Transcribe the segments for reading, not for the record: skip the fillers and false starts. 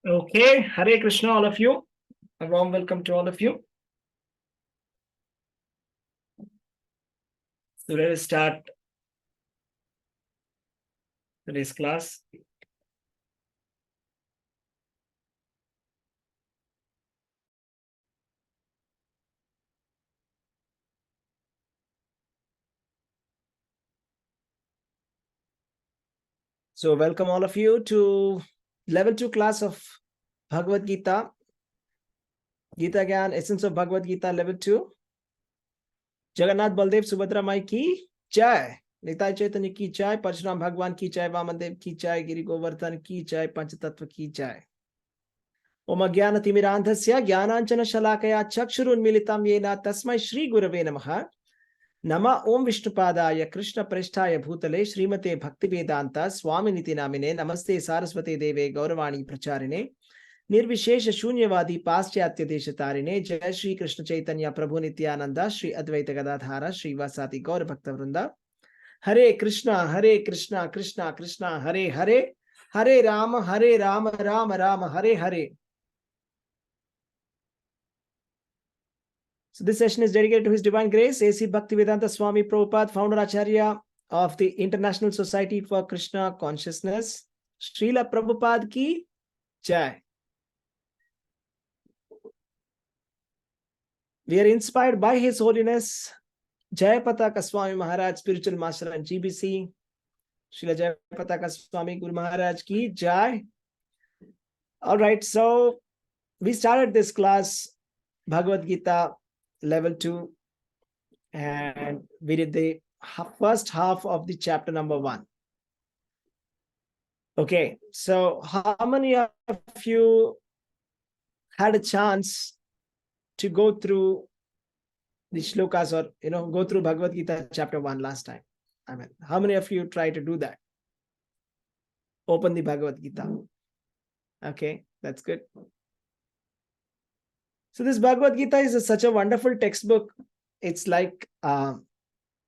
Okay, Hare Krishna, all of you. A warm welcome to all of you. So let us start today's class. So welcome all of you to level 2 class of Bhagavad Gita. Gita Gyan, Essence of Bhagavad Gita, level 2. Jagannath Baldev Subhadra Mai ki jai. Nitai Chaitanya ki jai. Parshuram Bhagwan ki jai. Vamandev ki jai. Giri Govardhan ki jai. Panchatattva ki jai. Om Jnana Timirandhasya Jnananjana Shalakaya Chakshurunmilitam Yena Tasmai Shri Gurave Namaha. Nama Om Vishnupadaya Krishna Presthaya Bhutale Srimate Bhaktivedanta Swami Niti Namine Namaste Saraswate Deve Gauravani Pracharine Nirvishesha Shunyavadi Paschatya Deshatarine Jai Shri Krishna Chaitanya Prabhu Nityananda Shri Advaita Gadadhara Shri Vasati Gaur Bhakta Vrinda Hare Krishna Krishna Krishna Hare Hare Hare Rama Rama Rama Hare Hare. So this session is dedicated to His Divine Grace, A.C. Bhaktivedanta Swami Prabhupada, Founder Acharya of the International Society for Krishna Consciousness. Srila Prabhupada ki jai. We are inspired by His Holiness Jayapataka Swami Maharaj, Spiritual Master and GBC. Srila Jayapataka Swami Guru Maharaj ki jai. All right, so we started this class, Bhagavad Gita level 2, and we did the first half of the chapter number 1. Okay, so how many of you had a chance to go through the shlokas or go through Bhagavad Gita chapter 1 last time? I mean, how many of you try to do that? Open the Bhagavad Gita. Okay, that's good. So this Bhagavad Gita is such a wonderful textbook. It's like,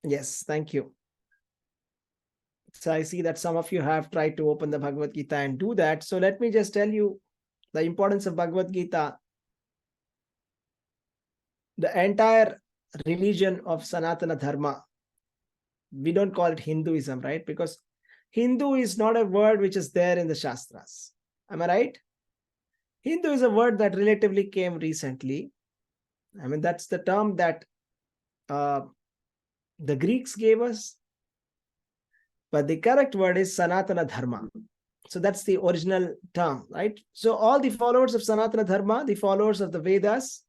yes, thank you. So I see that some of you have tried to open the Bhagavad Gita and do that. So let me just tell you the importance of Bhagavad Gita. The entire religion of Sanatana Dharma, we don't call it Hinduism, right? Because Hindu is not a word which is there in the Shastras. Am I right? Hindu is a word that relatively came recently. I mean, that's the term that the Greeks gave us. But the correct word is Sanatana Dharma. So that's the original term, right? So all the followers of Sanatana Dharma, the followers of the Vedas.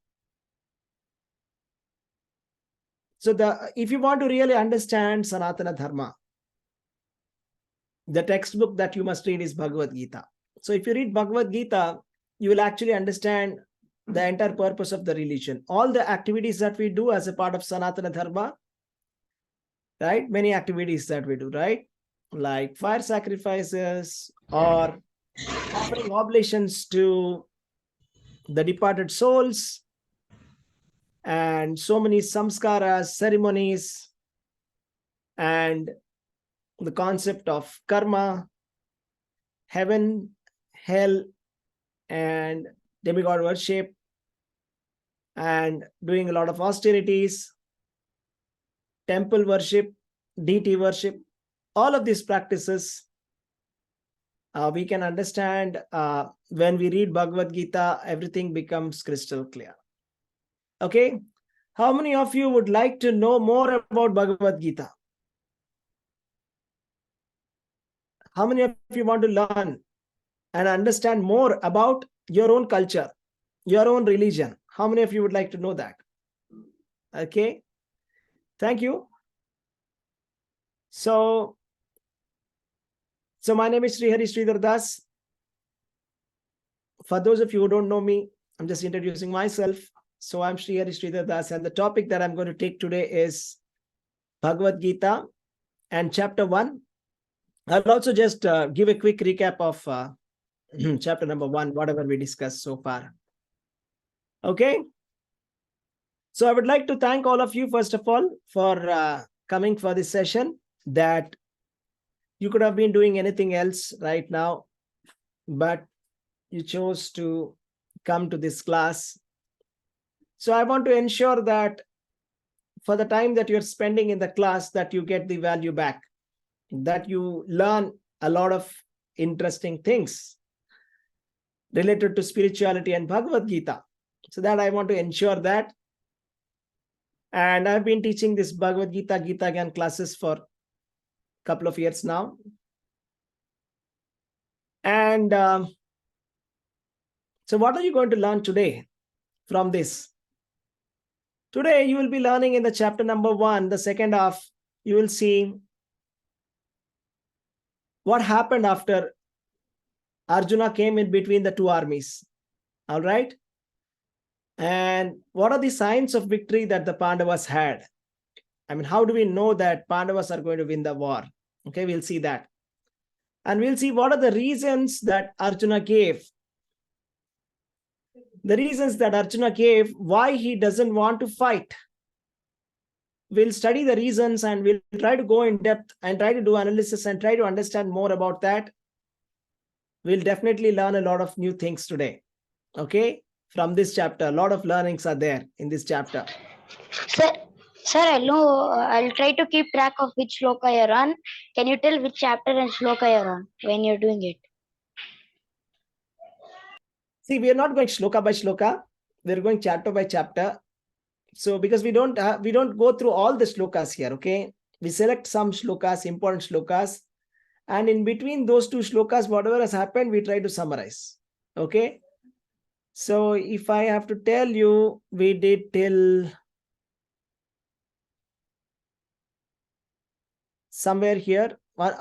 So if you want to really understand Sanatana Dharma, the textbook that you must read is Bhagavad Gita. So if you read Bhagavad Gita, you will actually understand the entire purpose of the religion. All the activities that we do as a part of Sanatana Dharma, right? Many activities that we do, right? Like fire sacrifices or offering oblations to the departed souls, and so many samskaras, ceremonies, and the concept of karma, heaven, hell, and demigod worship, and doing a lot of austerities, temple worship, deity worship. All of these practices we can understand when we read Bhagavad Gita. Everything becomes crystal clear. Okay, how many of you would like to know more about Bhagavad Gita? How many of you want to learn and understand more about your own culture, your own religion? How many of you would like to know that? Okay, thank you. So my name is Srihari Sridhara. For those of you who don't know me, I'm just introducing myself. So I'm Srihari Sridhara, and the topic that I'm going to take today is Bhagavad Gita and chapter 1. I'll also just give a quick recap of chapter number 1, whatever we discussed so far. Okay. So I would like to thank all of you, first of all, for coming for this session. That you could have been doing anything else right now, but you chose to come to this class. So I want to ensure that for the time that you're spending in the class, that you get the value back, that you learn a lot of interesting things related to spirituality and Bhagavad Gita. So that I want to ensure that. And I've been teaching this Bhagavad Gita, Gita Gyan classes for a couple of years now. And so what are you going to learn today from this? Today, you will be learning in the chapter number 1, the second half, you will see what happened after Arjuna came in between the two armies. All right. And what are the signs of victory that the Pandavas had? I mean, how do we know that Pandavas are going to win the war? Okay, we'll see that. And we'll see what are the reasons that Arjuna gave. The reasons that Arjuna gave why he doesn't want to fight. We'll study the reasons and we'll try to go in depth and try to do analysis and try to understand more about that. We'll definitely learn a lot of new things today. Okay, from this chapter, a lot of learnings are there in this chapter. Sir, I'll try to keep track of which shloka you're on. Can you tell which chapter and shloka you're on when you're doing it? See, we are not going shloka by shloka. We're going chapter by chapter. So because we don't go through all the shlokas here, okay? We select some shlokas, important shlokas. And in between those two shlokas, whatever has happened, we try to summarize. Okay? So if I have to tell you, we did till somewhere here,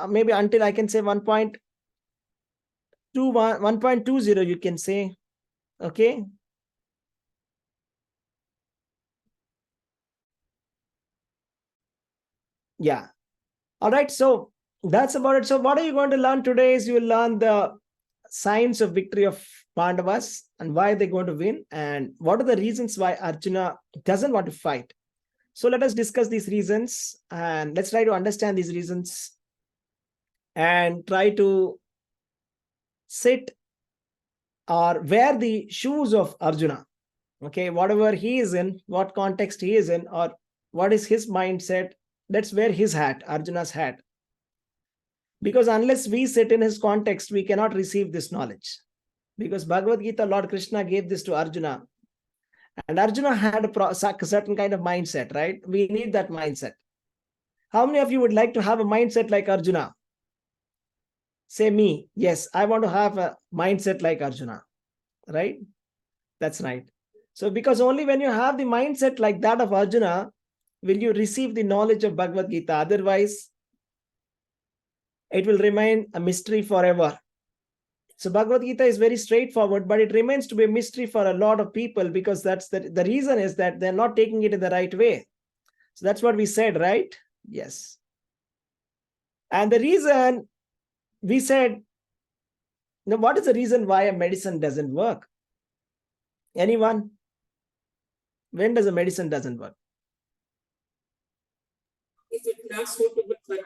maybe until I can say 1.20, you can say. Okay? Yeah. All right. So that's about it. So what are you going to learn today is you will learn the signs of victory of Pandavas and why they're going to win and what are the reasons why Arjuna doesn't want to fight. So let us discuss these reasons and let's try to understand these reasons and try to sit or wear the shoes of Arjuna. Okay, whatever he is in, what context he is in, or what is his mindset, let's wear his hat, Arjuna's hat. Because unless we sit in his context, we cannot receive this knowledge. Because Bhagavad Gita, Lord Krishna gave this to Arjuna. And Arjuna had a certain kind of mindset, right? We need that mindset. How many of you would like to have a mindset like Arjuna? Say me. Yes, I want to have a mindset like Arjuna, right? That's right. So because only when you have the mindset like that of Arjuna, will you receive the knowledge of Bhagavad Gita. Otherwise, it will remain a mystery forever. So Bhagavad Gita is very straightforward, but it remains to be a mystery for a lot of people because that's the reason is that they're not taking it in the right way. So that's what we said, right? Yes. And the reason we said, now what is the reason why a medicine doesn't work? Anyone? When does a medicine doesn't work? If it's not suitable for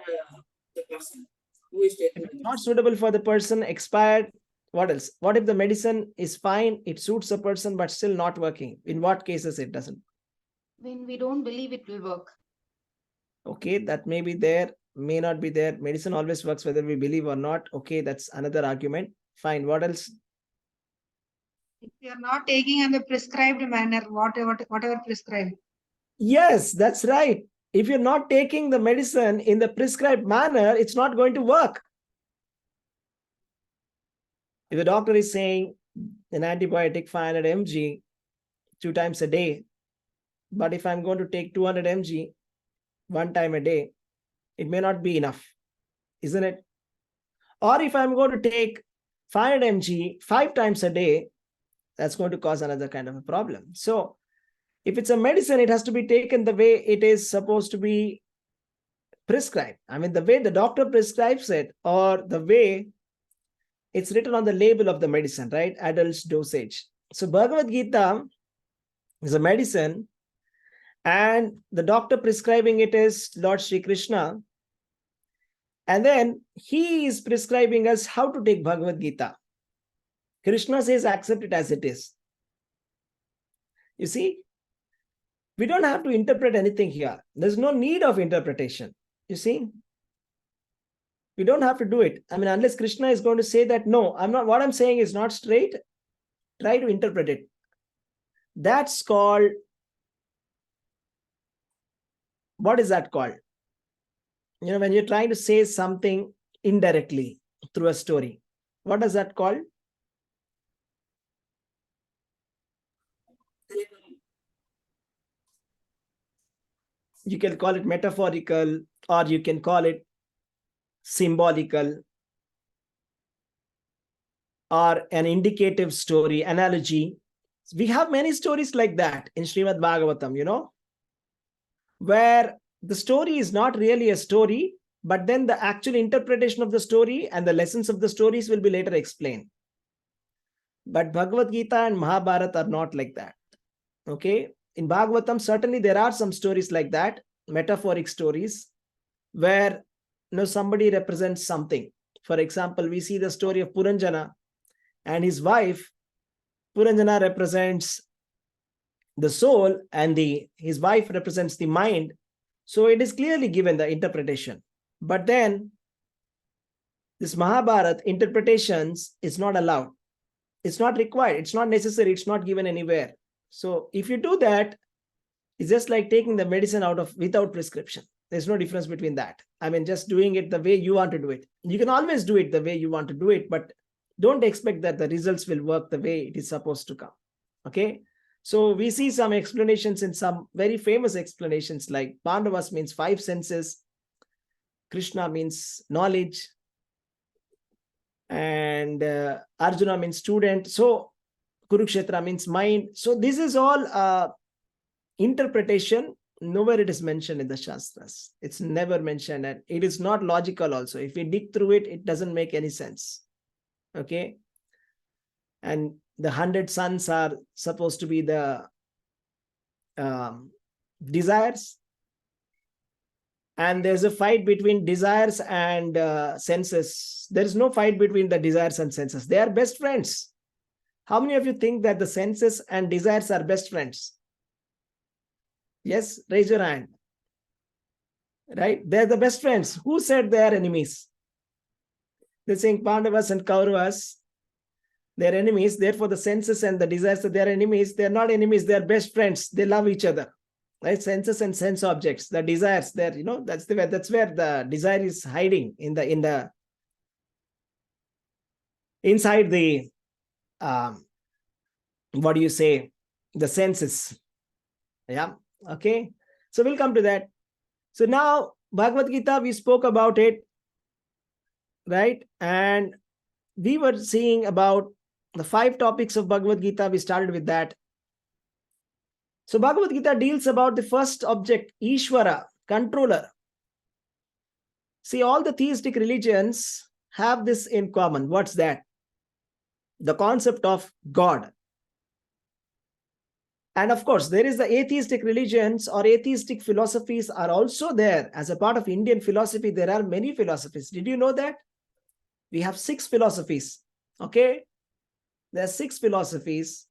the person who is taking it. Not suitable for the person, expired. What else? What if the medicine is fine, it suits a person, but still not working? In what cases it doesn't? When we don't believe it will work. Okay, that may be there, may not be there. Medicine always works whether we believe or not. Okay, that's another argument. Fine. What else? If we are not taking in the prescribed manner, whatever prescribed. Yes, that's right. If you're not taking the medicine in the prescribed manner, it's not going to work. If the doctor is saying an antibiotic 500 mg 2 times a day, but if I'm going to take 200 mg 1 time a day, it may not be enough, isn't it? Or if I'm going to take 500 mg 5 times a day, that's going to cause another kind of a problem. So if it's a medicine, it has to be taken the way it is supposed to be prescribed. I mean, the way the doctor prescribes it or the way it's written on the label of the medicine, right? Adult dosage. So Bhagavad Gita is a medicine and the doctor prescribing it is Lord Sri Krishna. And then he is prescribing us how to take Bhagavad Gita. Krishna says accept it as it is. You see, we don't have to interpret anything here. There's no need of interpretation. You see, we don't have to do it. I mean, unless Krishna is going to say that, no, I'm not, what I'm saying is not straight, try to interpret it. That's called, what is that called? You know, when you're trying to say something indirectly through a story, what is that called? You can call it metaphorical, or you can call it symbolical, or an indicative story, analogy. We have many stories like that in Srimad Bhagavatam, you know, where the story is not really a story, but then the actual interpretation of the story and the lessons of the stories will be later explained. But Bhagavad Gita and Mahabharata are not like that. Okay. In Bhagavatam, certainly there are some stories like that, metaphoric stories, where somebody represents something. For example, we see the story of Puranjana and his wife. Puranjana represents the soul and his wife represents the mind. So it is clearly given the interpretation. But then this Mahabharata interpretations is not allowed. It's not required. It's not necessary. It's not given anywhere. So if you do that, it's just like taking the medicine without prescription. There's no difference between that. I mean, just doing it the way you want to do it. You can always do it the way you want to do it, but don't expect that the results will work the way it is supposed to come. Okay. So we see some explanations in some very famous explanations, like Pandavas means 5 senses, Krishna means knowledge, and Arjuna means student. So Kurukshetra means mind. So this is all interpretation. Nowhere it is mentioned in the Shastras. It's never mentioned, and it is not logical also. If we dig through it, it doesn't make any sense. Okay. And the 100 suns are supposed to be the desires. And there's a fight between desires and senses. There is no fight between the desires and senses. They are best friends. How many of you think that the senses and desires are best friends? Yes, raise your hand. Right? They're the best friends. Who said they are enemies? They're saying Pandavas and Kauravas, they're enemies. Therefore, the senses and the desires, they're enemies. They're not enemies. They're best friends. They love each other. Right? Senses and sense objects. The desires, there, that's where the desire is hiding inside the what do you say? The senses. Yeah. Okay. So we'll come to that. So now Bhagavad Gita, we spoke about it, right? And we were seeing about the 5 topics of Bhagavad Gita. We started with that. So Bhagavad Gita deals about the first object, Ishvara, controller. See, all the theistic religions have this in common. What's that? The concept of God. And of course, there is the atheistic religions or atheistic philosophies are also there. As a part of Indian philosophy, there are many philosophies. Did you know that? We have 6 philosophies. Okay? There are 6 philosophies.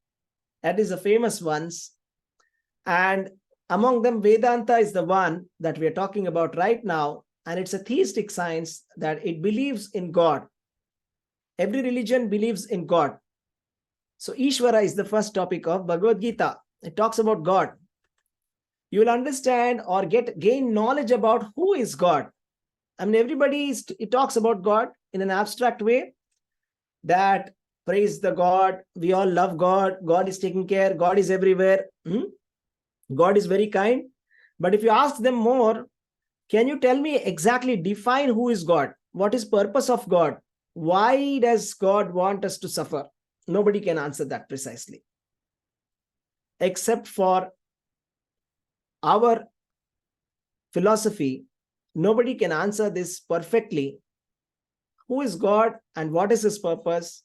That is the famous ones. And among them, Vedanta is the one that we are talking about right now. And it's a theistic science that it believes in God. Every religion believes in God. So Ishvara is the first topic of Bhagavad Gita. It talks about God. You will understand or gain knowledge about who is God. I mean, it talks about God in an abstract way, that praise the God, we all love God, God is taking care, God is everywhere. God is very kind. But if you ask them more, can you tell me exactly, define who is God? What is purpose of God? Why does God want us to suffer? Nobody can answer that precisely. Except for our philosophy, nobody can answer this perfectly. Who is God and what is his purpose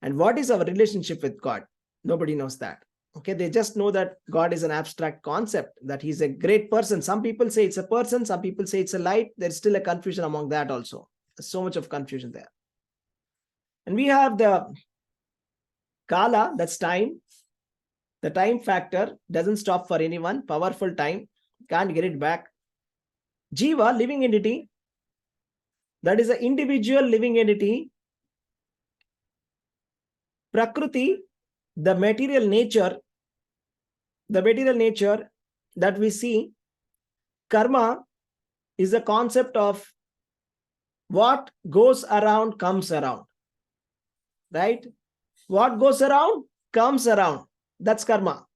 and what is our relationship with God? Nobody knows that. Okay, they just know that God is an abstract concept, that he's a great person. Some people say it's a person, some people say it's a light. There's still a confusion among that also. There's so much of confusion there. And we have the Kala, that's time. The time factor doesn't stop for anyone. Powerful time. Can't get it back. Jiva, living entity. That is an individual living entity. Prakriti, the material nature that we see. Karma is the concept of what goes around comes around. Right? What goes around comes around. That's karma.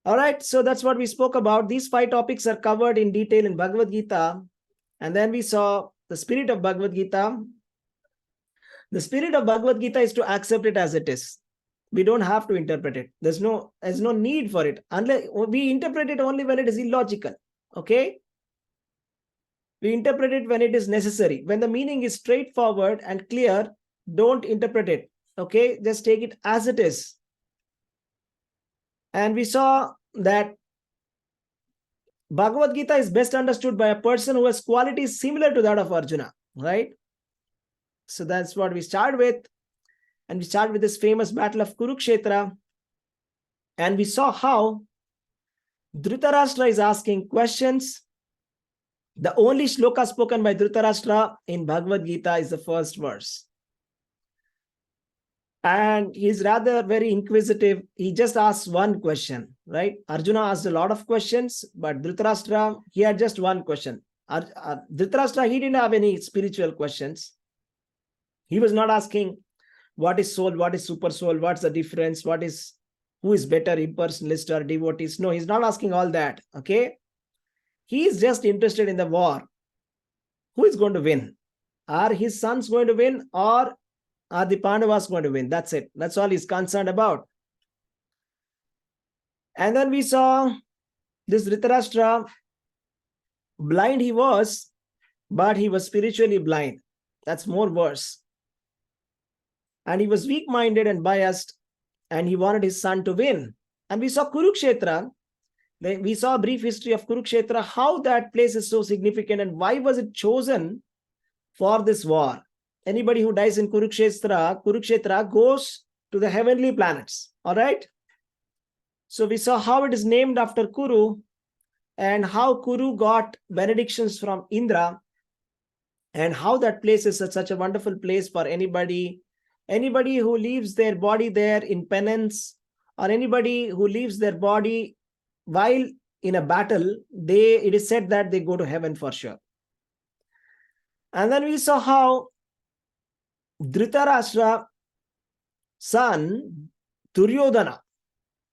All right, so that's what we spoke about. These 5 topics are covered in detail in Bhagavad Gita. And then we saw the spirit of Bhagavad Gita. The spirit of Bhagavad Gita is to accept it as it is. We don't have to interpret it. There's no need for it. Unless we interpret it only when it is illogical. Okay? We interpret it when it is necessary. When the meaning is straightforward and clear, don't interpret it. Okay? Just take it as it is. And we saw that Bhagavad Gita is best understood by a person who has qualities similar to that of Arjuna, right? So that's what we start with. And we start with this famous battle of Kurukshetra. And we saw how Dhritarashtra is asking questions. The only shloka spoken by Dhritarashtra in Bhagavad Gita is the first verse. And he's rather very inquisitive. He just asks one question, right? Arjuna asked a lot of questions, but Dhritarashtra, he had just one question. Dhritarashtra, he didn't have any spiritual questions. He was not asking what is soul, what is super soul, what's the difference, who is better, impersonalist or devotees. No, he's not asking all that, okay? He is just interested in the war. Who is going to win? Are his sons going to win, or are the Pandavas going to win? That's it. That's all he's concerned about. And then we saw this Dhritarashtra, blind he was, but he was spiritually blind. That's more worse. And he was weak-minded and biased, and he wanted his son to win. And we saw Kurukshetra. We saw a brief history of Kurukshetra, how that place is so significant and why was it chosen for this war. Anybody who dies in Kurukshetra goes to the heavenly planets. All right. So we saw how it is named after Kuru and how Kuru got benedictions from Indra and how that place is such a wonderful place for anybody who leaves their body there in penance, or anybody who leaves their body while in a battle. It is said that they go to heaven for sure. And then we saw how Dhritarashtra son Duryodhana,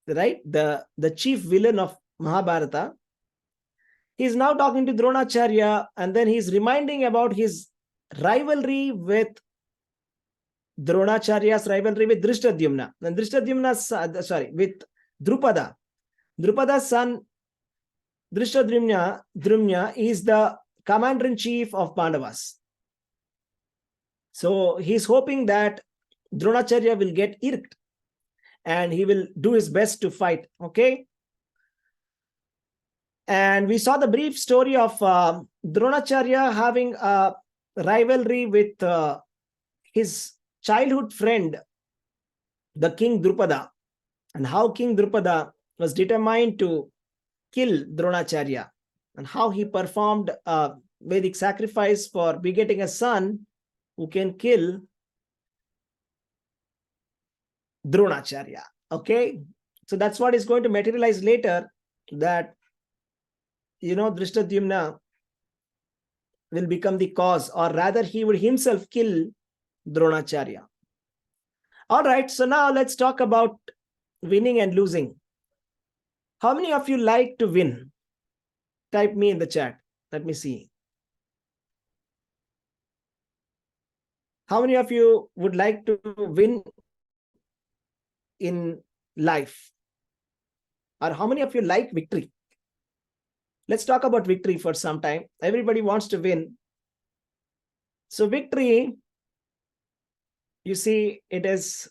right, the chief villain of Mahabharata, he is now talking to Dronacharya, and then he's reminding about his rivalry with Dronacharya's rivalry with Drishtadyumna. And with Drupada. Drupada's son Drishtadyumna is the commander-in-chief of Pandavas. So he's hoping that Dronacharya will get irked and he will do his best to fight. Okay. And we saw the brief story of Dronacharya having a rivalry with his childhood friend, the King Drupada, and how King Drupada was determined to kill Dronacharya, and how he performed a Vedic sacrifice for begetting a son who can kill Dronacharya. Okay, so that's what is going to materialize later, that Drishtadyumna will become the cause, or rather he would himself kill Dronacharya. All right, so now let's talk about winning and losing. How many of you like to win? Type me in the chat. Let me see. How many of you would like to win in life? Or how many of you like victory? Let's talk about victory for some time. Everybody wants to win. So victory, you see, it is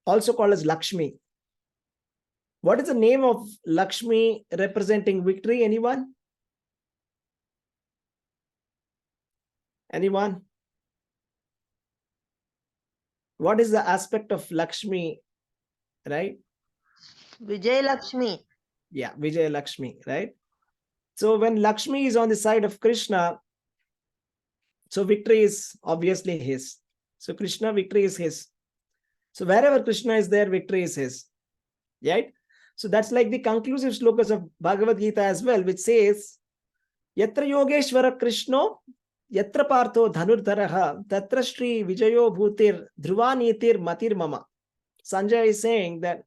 also called as Lakshmi. What is the name of Lakshmi representing victory? Anyone? Anyone? what is the aspect of Lakshmi, right? Vijay Lakshmi. Yeah, Vijay Lakshmi, right? So when Lakshmi is on the side of Krishna, so victory is obviously his. So Krishna, victory is his. So wherever Krishna is there, victory is his. Right? So that's like the conclusive slokas of Bhagavad Gita as well, which says, Yatra Yogeshwara Krishno, Yatra Partho Dhanurdharaha, Tatra Shri Vijayo Bhutir, Dhruvanitir Matir Mama. Sanjay is saying that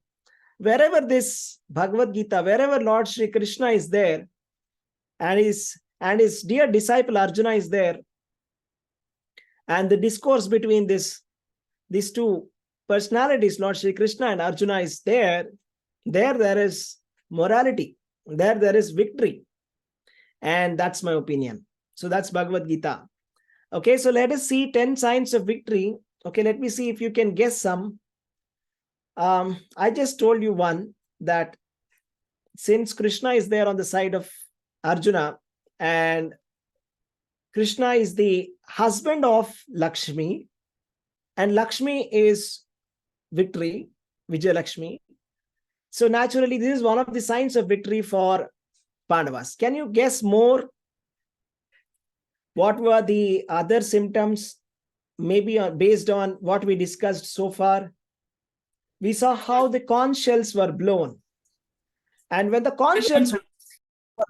wherever this Bhagavad Gita, wherever Lord Shri Krishna is there, and his dear disciple Arjuna is there, and the discourse between these two personalities, Lord Shri Krishna and Arjuna, is there is morality, there is victory. And that's my opinion. So that's Bhagavad Gita. Okay, so let us see 10 signs of victory. Okay, let me see if you can guess some. I just told you one, that since Krishna is there on the side of Arjuna, and Krishna is the husband of Lakshmi, and Lakshmi is victory, Vijay Lakshmi. So naturally, this is one of the signs of victory for Pandavas. Can you guess more? What were the other symptoms, maybe based on what we discussed so far? We saw how the conch shells were blown. And when the conch shells were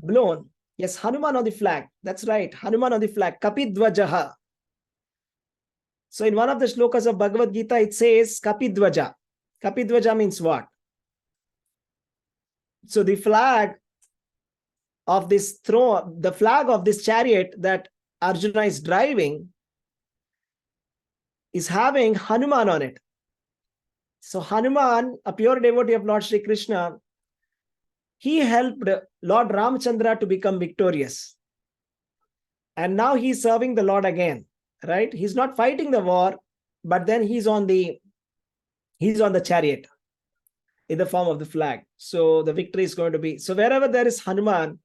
blown, yes, Hanuman on the flag. That's right, Hanuman on the flag, Kapidvajaha. So in one of the shlokas of Bhagavad Gita, it says Kapidvaja. Kapidvaja means what? So the flag of this throne, the flag of this chariot that Arjuna is driving is having Hanuman on it. So Hanuman, a pure devotee of Lord Shri Krishna, he helped Lord Ramchandra to become victorious. And now he's serving the Lord again, right? He's not fighting the war, but then he's on the chariot in the form of the flag. So the victory is going to be, so wherever there is Hanuman,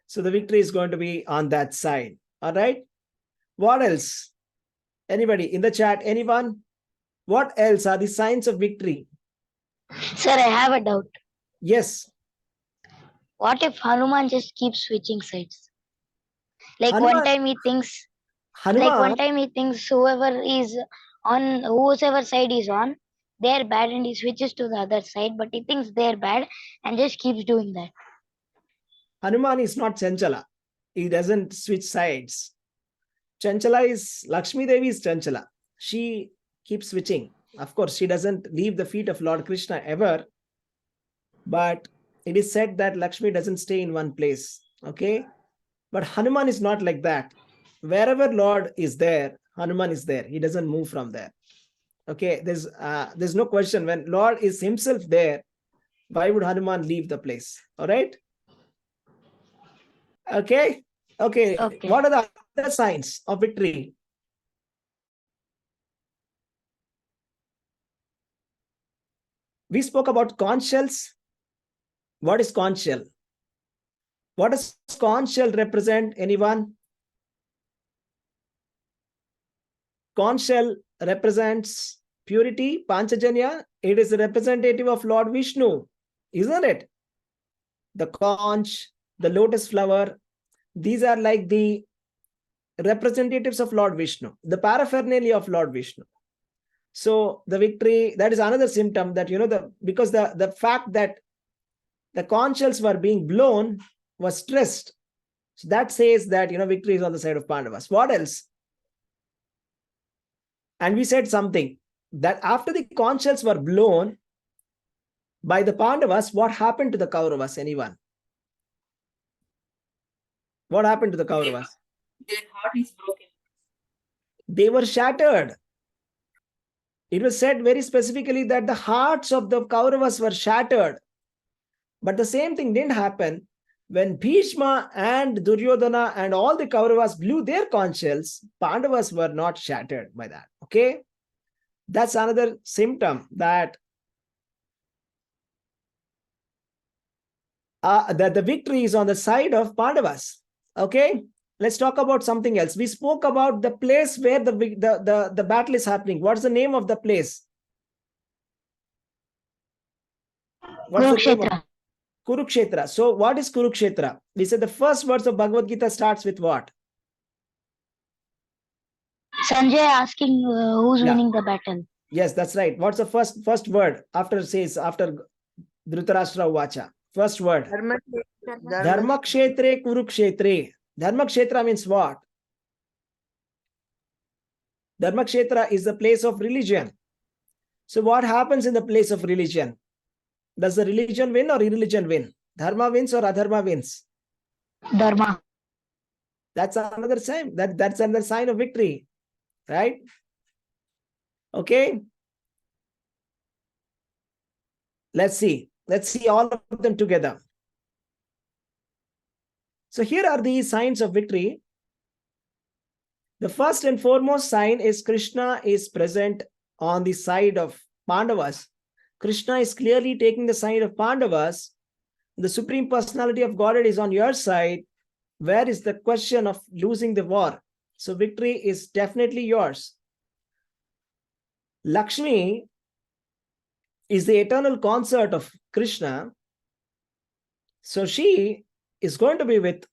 so the victory is going to be on that side. All right. What else? Anybody in the chat? Anyone? What else are the signs of victory? Sir, I have a doubt. Yes. What if Hanuman just keeps switching sides? Like Hanuman- one time he thinks, Hanuman, whoever side is on, they're bad, and he switches to the other side, but he thinks they're bad and just keeps doing that. Hanuman is not Chanchala. He doesn't switch sides. Chanchala is, Lakshmi Devi is Chanchala. She keeps switching. Of course, she doesn't leave the feet of Lord Krishna ever. But it is said that Lakshmi doesn't stay in one place. Okay. But Hanuman is not like that. Wherever Lord is there, Hanuman is there. He doesn't move from there. Okay. There's no question. When Lord is himself there, why would Hanuman leave the place? All right. Okay. Okay. What are the other signs of victory? We spoke about conch shells. What is conch shell? What does conch shell represent? Anyone? Conch shell represents purity, Panchajanya. It is a representative of Lord Vishnu, isn't it? The conch, the lotus flower, these are like the representatives of Lord Vishnu, the paraphernalia of Lord Vishnu. So the victory, that is another symptom that, because the fact that the conch shells were being blown was stressed. So that says that, victory is on the side of Pandavas. What else? And we said something, that after the conch shells were blown by the Pandavas, what happened to the Kauravas? Anyone? What happened to the Kauravas? Their heart is broken. They were shattered. It was said very specifically that the hearts of the Kauravas were shattered. But the same thing didn't happen when Bhishma and Duryodhana and all the Kauravas blew their conch shells. Pandavas were not shattered by that. Okay. That's another symptom that the victory is on the side of Pandavas. Okay. let's talk about something else. We spoke about the place where the battle is happening. What's the name of the place? What's the name of Kurukshetra. Kurukshetra? So what is Kurukshetra? We said the first words of Bhagavad Gita starts with what? Sanjay asking who's Yeah. winning the battle. Yes, that's right. What's the first word after Dhritarashtra Vacha? First word. Dharmakshetre Kurukshetre. Dharmakshetra means what? Dharmakshetra is the place of religion. So what happens in the place of religion? Does the religion win or irreligion win? Dharma wins or adharma wins? Dharma. That's another sign. That's another sign of victory. Right? Okay. Let's see all of them together. So here are the signs of victory. The first and foremost sign is Krishna is present on the side of Pandavas. Krishna is clearly taking the side of Pandavas. The Supreme Personality of Godhead is on your side. Where is the question of losing the war? So victory is definitely yours. Lakshmi is the eternal consort of Krishna. So she is going to be with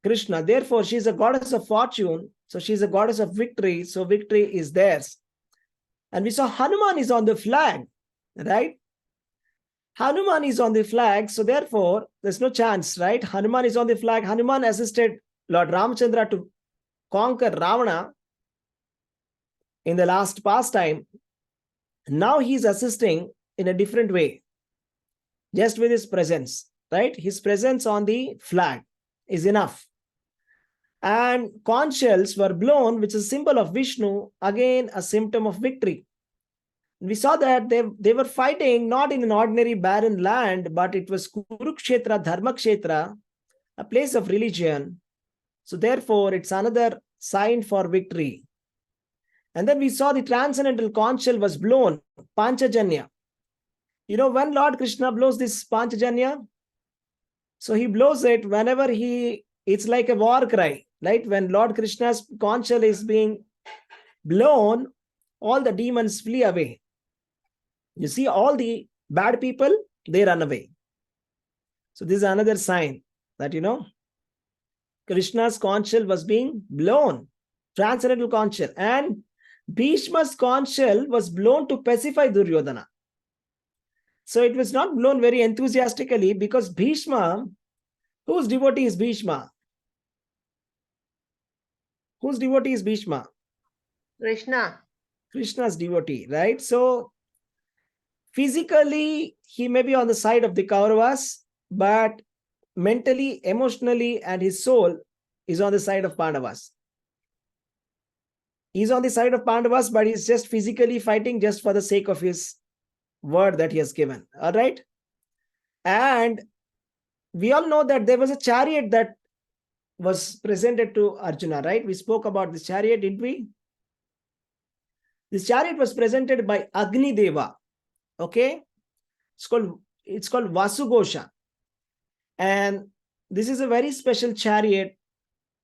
Krishna. Therefore, she is a goddess of fortune. So she is a goddess of victory. So victory is theirs. And we saw Hanuman is on the flag, right? Hanuman is on the flag. So therefore, there's no chance, right? Hanuman is on the flag. Hanuman assisted Lord Ramchandra to conquer Ravana in the last pastime. Now he's assisting in a different way, just with his presence, right? His presence on the flag is enough. And conch shells were blown, which is a symbol of Vishnu, again a symptom of victory. We saw that they were fighting not in an ordinary barren land, but it was Kurukshetra, Dharmakshetra, a place of religion. So therefore, it's another sign for victory. And then we saw the transcendental conch shell was blown, Panchajanya. You know, when Lord Krishna blows this Panchajanya, so he blows it whenever it's like a war cry, right? When Lord Krishna's conch shell is being blown, all the demons flee away. You see, all the bad people, they run away. So this is another sign that, Krishna's conch shell was being blown, transcendental conch shell. And Bhishma's conch shell was blown to pacify Duryodhana. So it was not blown very enthusiastically because Bhishma, whose devotee is Bhishma? Whose devotee is Bhishma? Krishna. Krishna's devotee, right? So physically, he may be on the side of the Kauravas, but mentally, emotionally, and his soul is on the side of Pandavas. He's on the side of Pandavas, but he's just physically fighting just for the sake of his word that he has given. All right. And we all know that there was a chariot that was presented to Arjuna, right? We spoke about this chariot, didn't we? This chariot was presented by Agni Deva. Okay. It's called Vasugosha. And this is a very special chariot.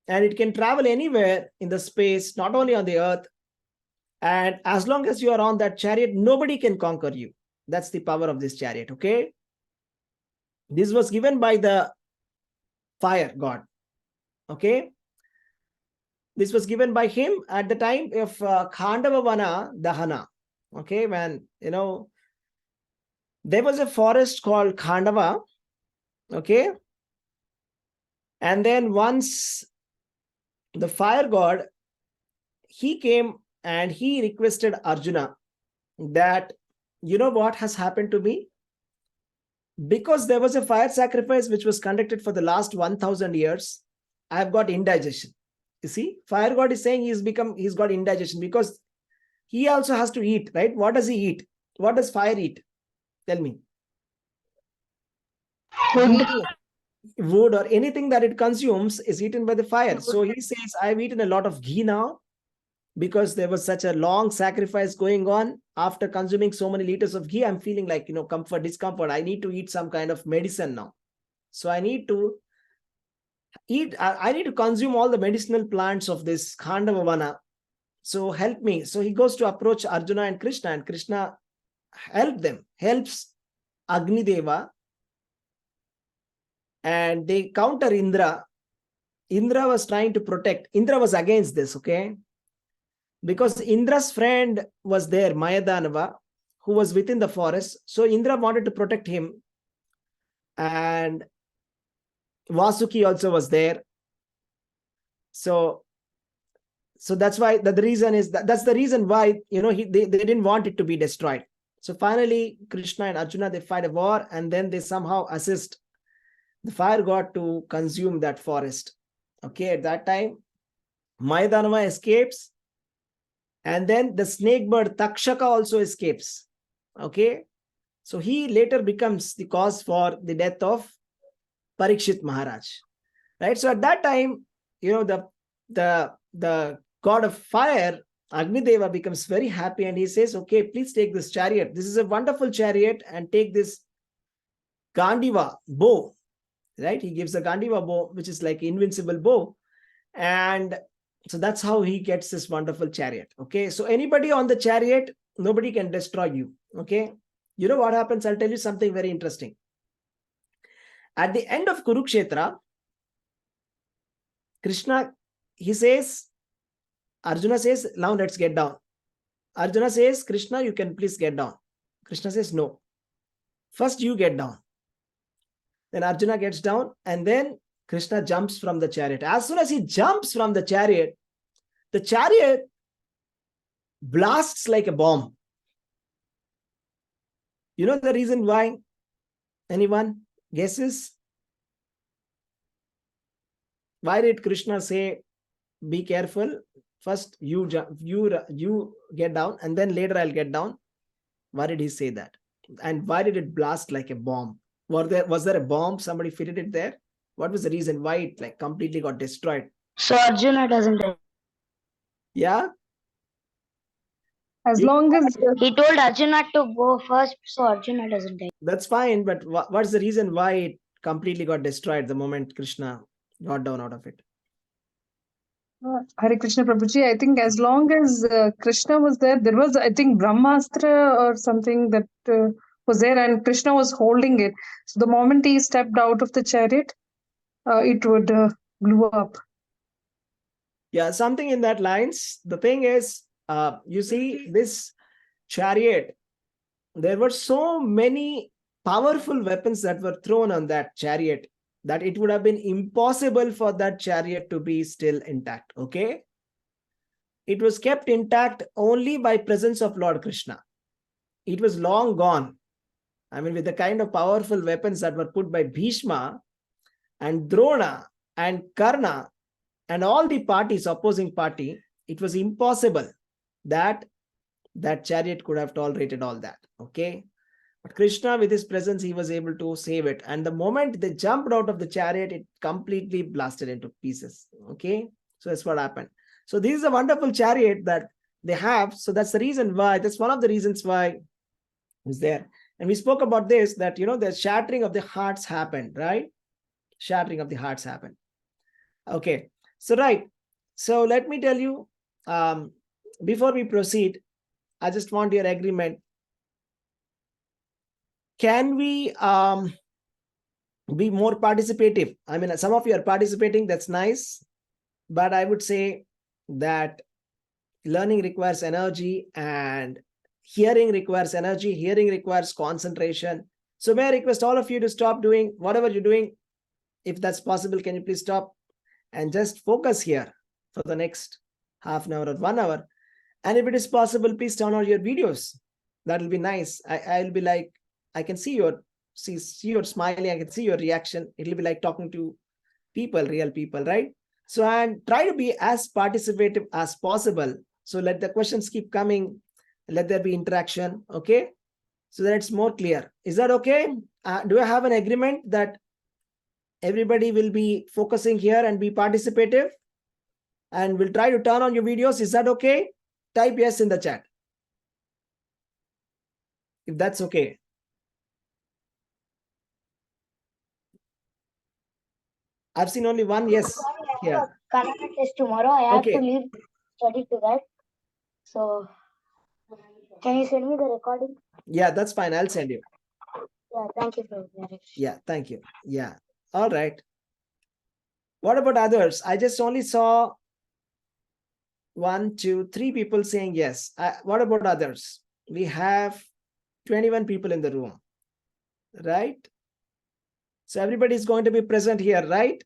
And it can travel anywhere in the space, not only on the earth. And as long as you are on that chariot, nobody can conquer you. That's the power of this chariot, okay? This was given by the fire god, okay? This was given by him at the time of Khandavavana Dahana, okay? When, there was a forest called Khandava, okay? And then once the fire god, he came and he requested Arjuna that, what has happened to me? Because there was a fire sacrifice which was conducted for the last 1000 years, I have got indigestion. You see, fire god is saying he's got indigestion because he also has to eat, right? What does he eat? What does fire eat? Tell me. Wood or anything that it consumes is eaten by the fire. So he says, I've eaten a lot of ghee now because there was such a long sacrifice going on. After consuming so many liters of ghee, I'm feeling like, discomfort. I need to eat some kind of medicine now. So I need to eat. I need to consume all the medicinal plants of this Khandavavana. So help me. So he goes to approach Arjuna and Krishna helps Agni Deva, and they counter Indra. Indra was trying to protect. Indra was against this, okay? Because Indra's friend was there, Mayadanava, who was within the forest. So Indra wanted to protect him. And Vasuki also was there. So that's why the reason is that's the reason why, they didn't want it to be destroyed. So finally, Krishna and Arjuna, they fight a war, and then they somehow assist the fire god to consume that forest. Okay, at that time, Mayadanava escapes, and then the snake bird Takshaka also escapes. Okay, so he later becomes the cause for the death of Parikshit Maharaj. Right. So at that time, the god of fire, Agni Deva, becomes very happy, and he says, okay, please take this chariot. This is a wonderful chariot, and take this Gandiva bow. Right? He gives a Gandiva bow, which is like invincible bow. And so that's how he gets this wonderful chariot. Okay. So anybody on the chariot, nobody can destroy you. Okay. You know what happens? I'll tell you something very interesting. At the end of Kurukshetra, Krishna, he says, Arjuna says, now let's get down. Arjuna says, Krishna, you can please get down. Krishna says, no. First you get down. Then Arjuna gets down, and then Krishna jumps from the chariot. As soon as he jumps from the chariot blasts like a bomb. You know the reason why? Anyone guesses? Why did Krishna say, be careful? First you get down, and then later I'll get down. Why did he say that? And why did it blast like a bomb? Was there a bomb? Somebody fitted it there? What was the reason why it like completely got destroyed? So Arjuna doesn't die. Yeah? As long as He told Arjuna to go first, so Arjuna doesn't die. That's fine, but what's the reason why it completely got destroyed the moment Krishna got down out of it? Hare Krishna Prabhuji, I think as long as Krishna was there, there was, I think, Brahmastra or something that was there, and Krishna was holding it. So the moment he stepped out of the chariot, it would blew up. Yeah, something in that lines. The thing is, you see, this chariot, there were so many powerful weapons that were thrown on that chariot that it would have been impossible for that chariot to be still intact. Okay. It was kept intact only by presence of Lord Krishna. It was long gone. I mean, with the kind of powerful weapons that were put by Bhishma and Drona and Karna and all the parties, opposing party, it was impossible that that chariot could have tolerated all that. Okay. But Krishna, with his presence, he was able to save it. And the moment they jumped out of the chariot, it completely blasted into pieces. Okay. So that's what happened. So this is a wonderful chariot that they have. So that's the reason why, that's one of the reasons why it's there. And we spoke about this, that, the shattering of the hearts happened, right? Shattering of the hearts happened. Okay. So, right. So let me tell you, before we proceed, I just want your agreement. Can we be more participative? I mean, some of you are participating, that's nice. But I would say that learning requires energy, and hearing requires energy. Hearing requires concentration. So may I request all of you to stop doing whatever you're doing. If that's possible, can you please stop and just focus here for the next half an hour or 1 hour? And if it is possible, please turn on your videos. That will be nice. I'll be like, I can see your smiling. I can see your reaction. It'll be like talking to people, real people, right? So, and try to be as participative as possible. So let the questions keep coming. Let there be interaction. Okay. So that it's more clear. Is that okay? Do I have an agreement that everybody will be focusing here and be participative? And we'll try to turn on your videos. Is that okay? Type yes in the chat, if that's okay. I've seen only one yes here. Kannada test tomorrow. I have Okay. to leave study to that. So, can you send me the recording? Yeah, that's fine. I'll send you. Yeah, thank you for that. Yeah, thank you. Yeah. All right. What about others? I just only saw 1, 2, 3 people saying yes. What about others? We have 21 people in the room, right? So everybody is going to be present here, right?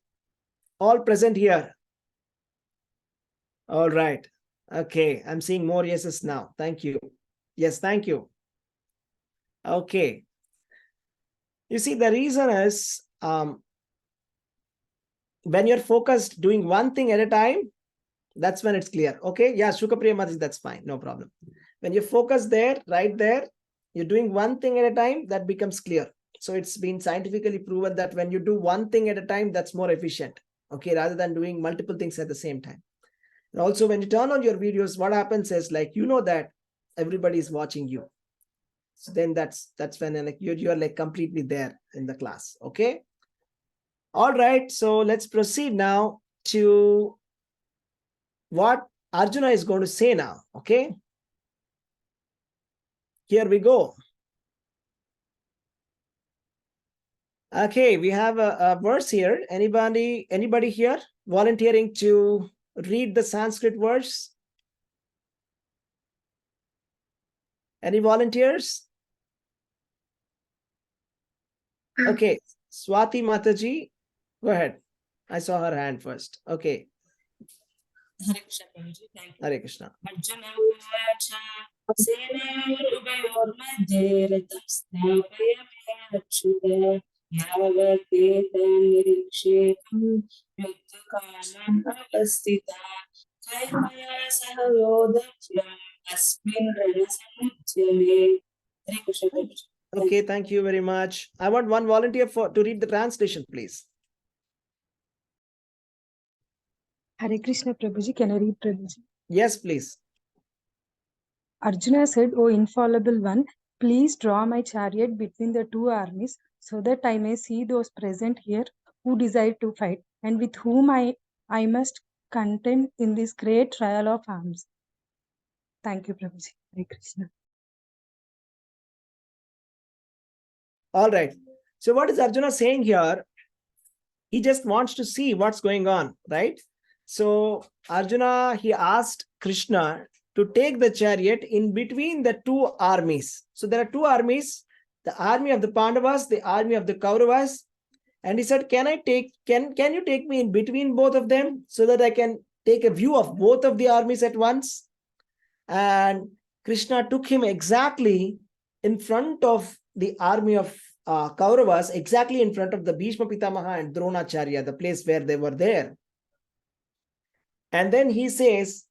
All present here. All right. Okay. I'm seeing more yeses now. Thank you. Yes, thank you. Okay. You see, the reason is when you're focused doing one thing at a time, that's when it's clear. Okay. Yeah, Shukapriya Mataji, that's fine. No problem. When you focus there, right there, you're doing one thing at a time, that becomes clear. So it's been scientifically proven that when you do one thing at a time, that's more efficient. Okay, rather than doing multiple things at the same time. And also, when you turn on your videos, what happens is, like, you know that everybody is watching you. So then that's when, like, you're like completely there in the class. Okay. All right. So let's proceed now to what Arjuna is going to say now. Okay. Here we go. Okay, we have a verse here. Anybody here volunteering to read the Sanskrit verse? Any volunteers? Okay, Swati Mataji, go ahead. I saw her hand first. Okay. Hare Krishna, Prabhuji. Thank you. Hare Krishna. Arjuna uvacha senayoruभयोर्मध्ये रथं स्थापयाम्यच्युत यावदेतन्निरीक्षेऽहं युद्धकामान् अवस्थितः कैर्मया सह योद्धव्यम् अस्मिन् रणसमुद्यमे. Hare Krishna, Prabhuji. Okay, thank you very much. I want one volunteer to read the translation, please. Hare Krishna Prabhuji, can I read Prabhuji? Yes, please. Arjuna said, O infallible one, please draw my chariot between the two armies so that I may see those present here who desire to fight and with whom I must contend in this great trial of arms. Thank you, Prabhuji. Hare Krishna. All right. So what is Arjuna saying here? He just wants to see what's going on, right? So Arjuna, he asked Krishna to take the chariot in between the two armies. So there are two armies, the army of the Pandavas, the army of the Kauravas. And he said, can you take me in between both of them so that I can take a view of both of the armies at once? And Krishna took him exactly in front of the army of Kauravas, exactly in front of the Bhishma Pitamaha and Dronacharya, the place where they were there. And then he says,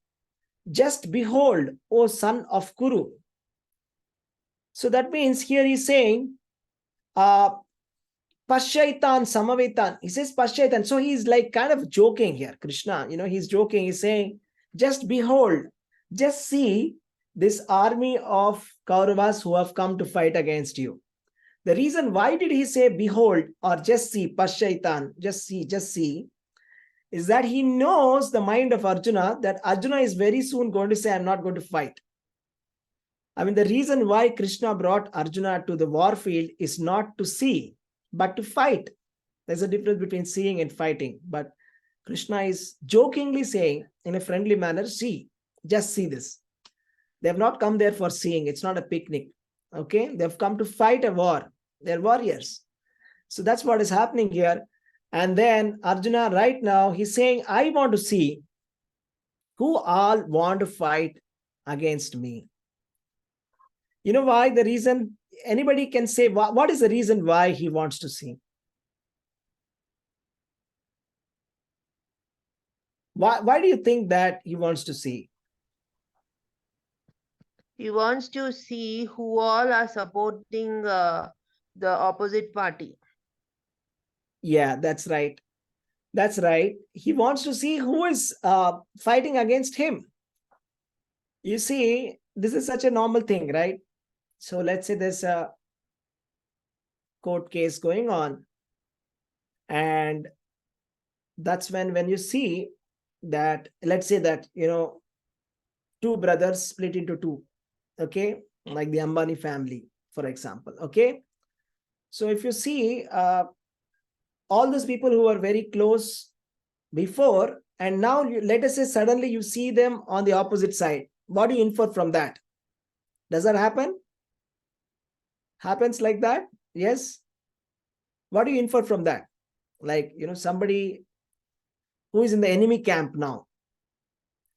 just behold, O son of Kuru. So that means here he's saying, Paschaitan Samavetan. He says Paschaitan. So he's like kind of joking here. Krishna, he's joking. He's saying, just behold, just see this army of Kauravas who have come to fight against you. The reason why did he say behold or just see, Paschaitan, just see, is that he knows the mind of Arjuna, that Arjuna is very soon going to say, I'm not going to fight. I mean, the reason why Krishna brought Arjuna to the war field is not to see, but to fight. There's a difference between seeing and fighting. But Krishna is jokingly saying in a friendly manner, see, just see this. They have not come there for seeing. It's not a picnic. Okay, they've come to fight a war. They're warriors. So that's what is happening here. And then Arjuna right now, he's saying, I want to see who all want to fight against me. You know why? The reason, anybody can say, what is the reason why he wants to see? Why do you think that he wants to see? He wants to see who all are supporting the opposite party. Yeah, that's right. That's right. He wants to see who is fighting against him. You see, this is such a normal thing, right? So let's say there's a court case going on and that's when you see that, let's say that, two brothers split into two, okay, like the Ambani family, for example, okay. So if you see all those people who are very close before, and now let us say suddenly you see them on the opposite side, what do you infer from that? Does that happen? Happens like that? Yes. What do you infer from that? Like, somebody who is in the enemy camp now.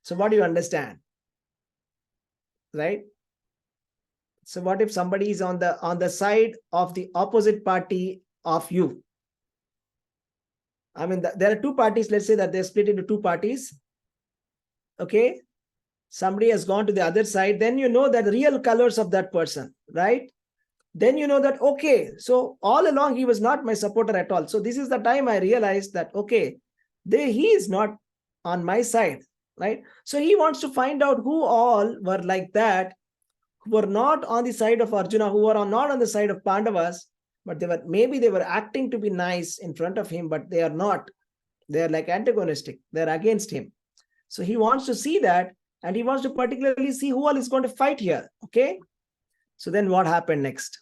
So what do you understand? Right? So what if somebody is on the side of the opposite party of you? I mean, there are two parties. Let's say that they're split into two parties. Okay. Somebody has gone to the other side. Then you know that real colors of that person, right? Then you know that, okay, so all along he was not my supporter at all. So this is the time I realized that, okay, he is not on my side, right? So he wants to find out who all were like that, who were not on the side of Arjuna, who were not on the side of Pandavas, but maybe they were acting to be nice in front of him, but they are not. They are like antagonistic. They're against him. So he wants to see that, and he wants to particularly see who all is going to fight here. Okay. So then what happened next?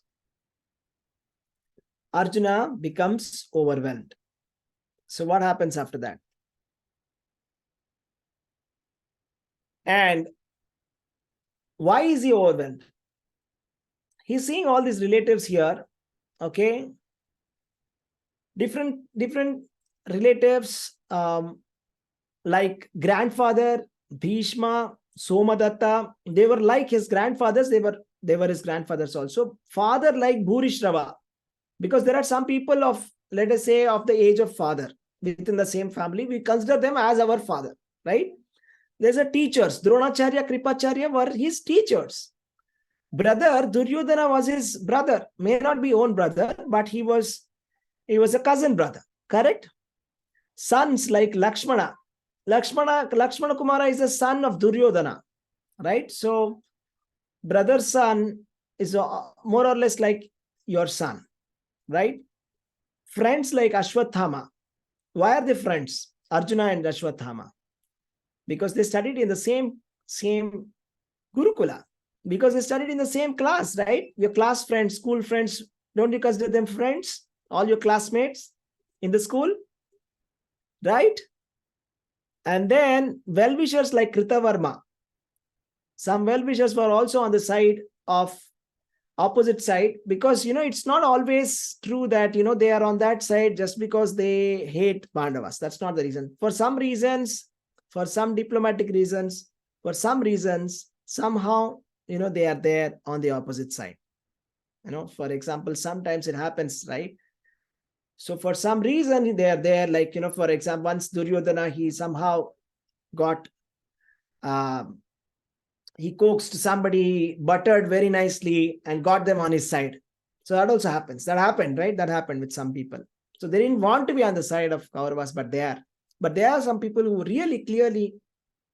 Arjuna becomes overwhelmed. So what happens after that? And why is he overwhelmed? He's seeing all these relatives here, okay? Different relatives, like grandfather Bhishma, Somadatta, they were like his grandfathers. They were his grandfathers also. Father like Bhurishrava, because there are some people of, let us say, of the age of father within the same family. We consider them as our father, right? There's a teachers. Dronacharya, Kripacharya were his teachers. Brother Duryodhana was his brother. May not be own brother, but he was a cousin brother. Correct? Sons like Lakshmana. Lakshmana Kumara is the son of Duryodhana, right? So brother's son is more or less like your son, right? Friends like Ashwathama. Why are they friends? Arjuna and Ashwathama. Because they studied in the same Gurukula. Because they studied in the same class, right? Your class friends, school friends, don't you consider them friends? All your classmates in the school, right? And then well-wishers like Kritavarma. Some well-wishers were also on the side of opposite side, because it's not always true that they are on that side just because they hate Pandavas. That's not the reason. For some reasons, for some diplomatic reasons, for some reasons, somehow they are there on the opposite side. For example, sometimes it happens, right? So for some reason they are there, like for example, once Duryodhana, he somehow got he coaxed somebody, buttered very nicely, and got them on his side. So that also happens. That happened, right? That happened with some people. So they didn't want to be on the side of Kauravas, but they are. But there are some people who really clearly,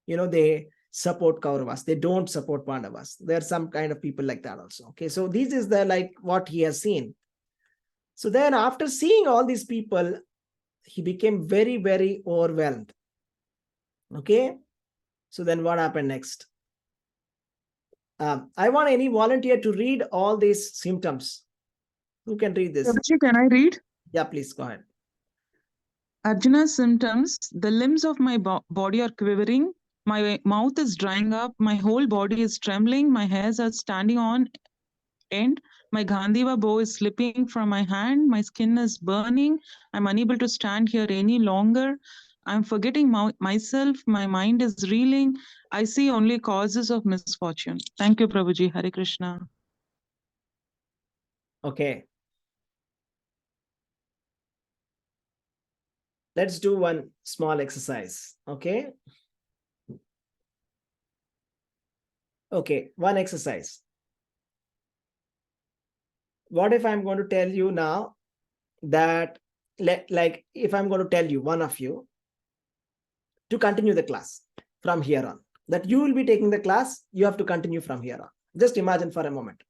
they support Kauravas. They don't support Pandavas. There are some kind of people like that also. Okay, so this is what he has seen. So then after seeing all these people, he became very, very overwhelmed. Okay, so then what happened next? I want any volunteer to read all these symptoms. Who can read this? Prabhuji, can I read? Yeah, please go ahead. Arjuna's symptoms: the limbs of my body are quivering, my mouth is drying up, my whole body is trembling, my hairs are standing on end, my Gandhiva bow is slipping from my hand, my skin is burning, I'm unable to stand here any longer, I'm forgetting myself, my mind is reeling, I see only causes of misfortune. Thank you, Prabhuji. Hare Krishna. Okay. Let's do one small exercise. Okay. Okay, one exercise. What if I'm going to tell you now that, like if I'm going to tell you, one of you, to continue the class from here on, that you will be taking the class, you have to continue from here on. Just imagine for a moment.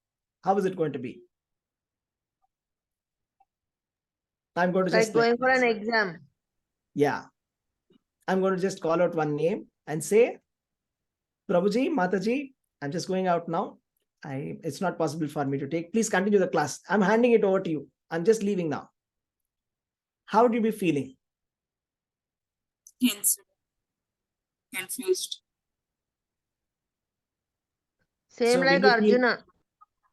How is it going to be? I'm going to Like just going for an exam. Yeah. I'm going to just call out one name and say, Prabhuji, Mataji, I'm just going out now. It's not possible for me to take. Please continue the class. I'm handing it over to you. I'm just leaving now. How would you be feeling? Tense, confused. Same So like will you feel- Arjuna.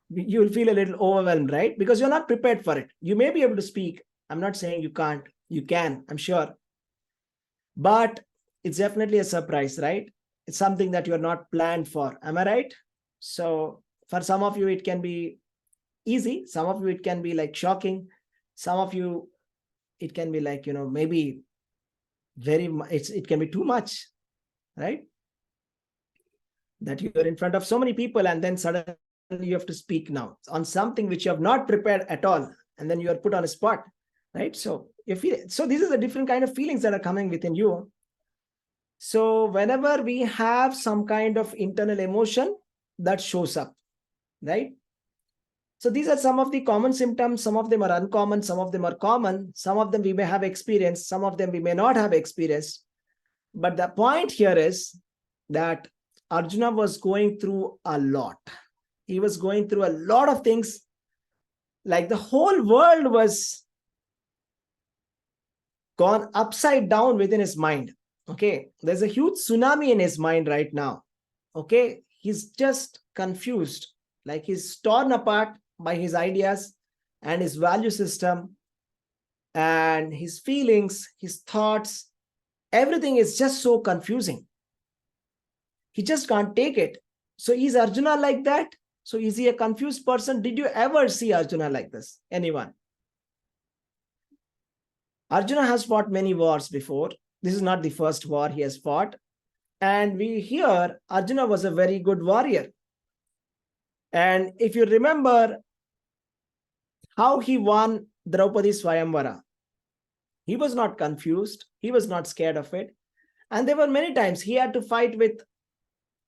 you will feel a little overwhelmed, right? Because you're not prepared for it. You may be able to speak. I'm not saying you can't. You can, I'm sure. But it's definitely a surprise, right? It's something that you're not planned for. Am I right? So for some of you, it can be easy. Some of you, it can be like shocking. Some of you, it can be like, maybe it can be too much, right? That you're in front of so many people and then suddenly you have to speak now on something which you have not prepared at all. And then you are put on a spot, right? So you feel it. So these are the different kind of feelings that are coming within you. So whenever we have some kind of internal emotion that shows up, right? So these are some of the common symptoms. Some of them are uncommon. Some of them are common. Some of them we may have experienced. Some of them we may not have experienced. But the point here is that Arjuna was going through a lot. He was going through a lot of things. Like the whole world was gone upside down within his mind. Okay. There's a huge tsunami in his mind right now. Okay. He's just confused. Like he's torn apart by his ideas and his value system and his feelings, his thoughts. Everything is just so confusing. He just can't take it. So is Arjuna like that? So is he a confused person? Did you ever see Arjuna like this? Anyone? Arjuna has fought many wars before. This is not the first war he has fought. And we hear Arjuna was a very good warrior. And if you remember how he won Draupadi Swayamvara, he was not confused. He was not scared of it. And there were many times he had to fight with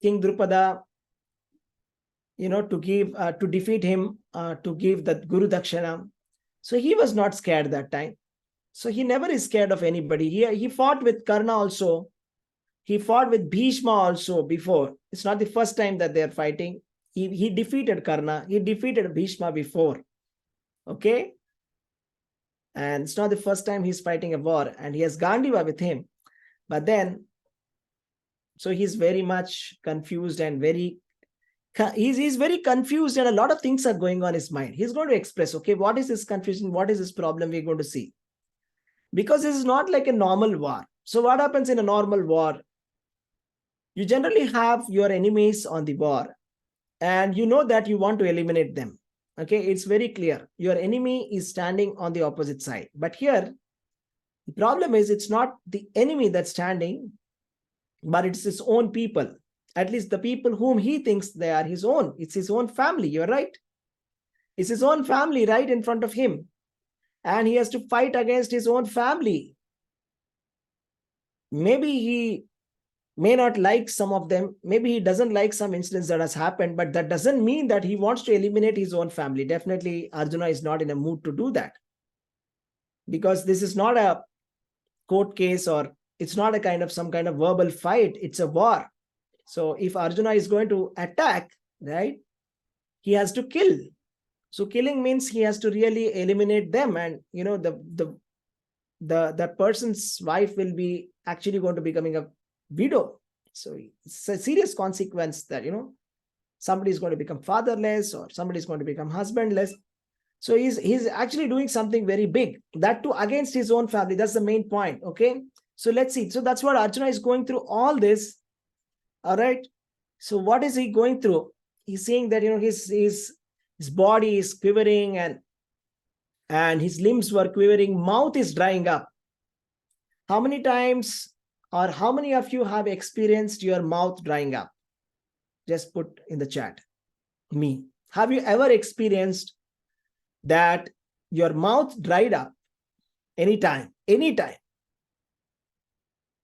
King Drupada, to defeat him, to give that Guru Dakshana. So he was not scared that time. So he never is scared of anybody. He fought with Karna also. He fought with Bhishma also before. It's not the first time that they're fighting. He defeated Karna. He defeated Bhishma before. Okay? And it's not the first time he's fighting a war. And he has Gandiva with him. But then, so he's very much confused and he's very confused and a lot of things are going on in his mind. He's going to express, okay, what is this confusion? What is this problem we're going to see? Because this is not like a normal war. So what happens in a normal war? You generally have your enemies on the war and you know that you want to eliminate them. Okay, it's very clear. Your enemy is standing on the opposite side. But here, the problem is it's not the enemy that's standing, but it's his own people. At least the people whom he thinks they are his own. It's his own family. You're right. It's his own family right in front of him. And he has to fight against his own family. Maybe he may not like some of them. Maybe he doesn't like some incidents that has happened, but that doesn't mean that he wants to eliminate his own family. Definitely, Arjuna is not in a mood to do that. Because this is not a court case or it's not a kind of some kind of verbal fight. It's a war. So if Arjuna is going to attack, right, he has to kill. So killing means he has to really eliminate them. And, the person's wife will be actually going to becoming a widow. So it's a serious consequence that, somebody is going to become fatherless or somebody is going to become husbandless. So he's actually doing something very big, that too against his own family. That's the main point. Okay. So let's see. So that's what Arjuna is going through all this. All right. So what is he going through? He's saying that, his body is quivering and his limbs were quivering. Mouth is drying up. How many times or how many of you have experienced your mouth drying up? Just put in the chat. Me. Have you ever experienced that your mouth dried up? Anytime.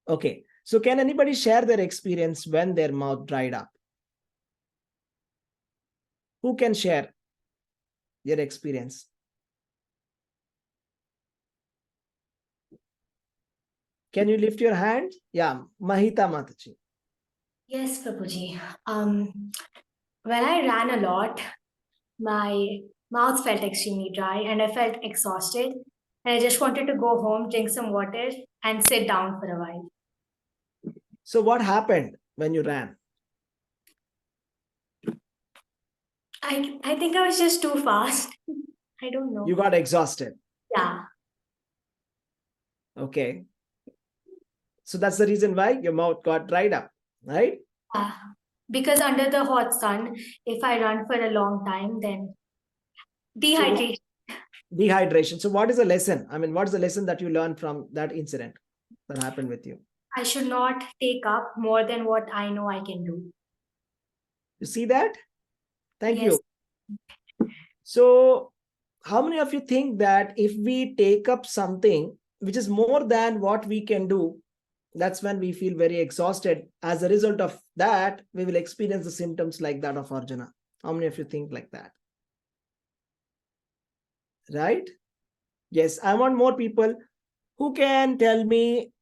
Okay. So can anybody share their experience when their mouth dried up? Who can share your experience? Can you lift your hand? Yeah, Mahita Mataji. Yes, Prabhuji. When I ran a lot, my mouth felt extremely dry and I felt exhausted. And I just wanted to go home, drink some water, and sit down for a while. So what happened when you ran? I think I was just too fast. I don't know. You got exhausted. Yeah. Okay. So that's the reason why your mouth got dried up, right? Because under the hot sun, if I run for a long time, then dehydration. Dehydration. So what is the lesson? I mean, what is the lesson that you learned from that incident that happened with you? I should not take up more than what I know I can do. You see that? Thank Yes. you. So how many of you think that if we take up something which is more than what we can do, that's when we feel very exhausted? As a result of that, we will experience the symptoms like that of Arjuna. How many of you think like that? Right? Yes, I want more people who can tell me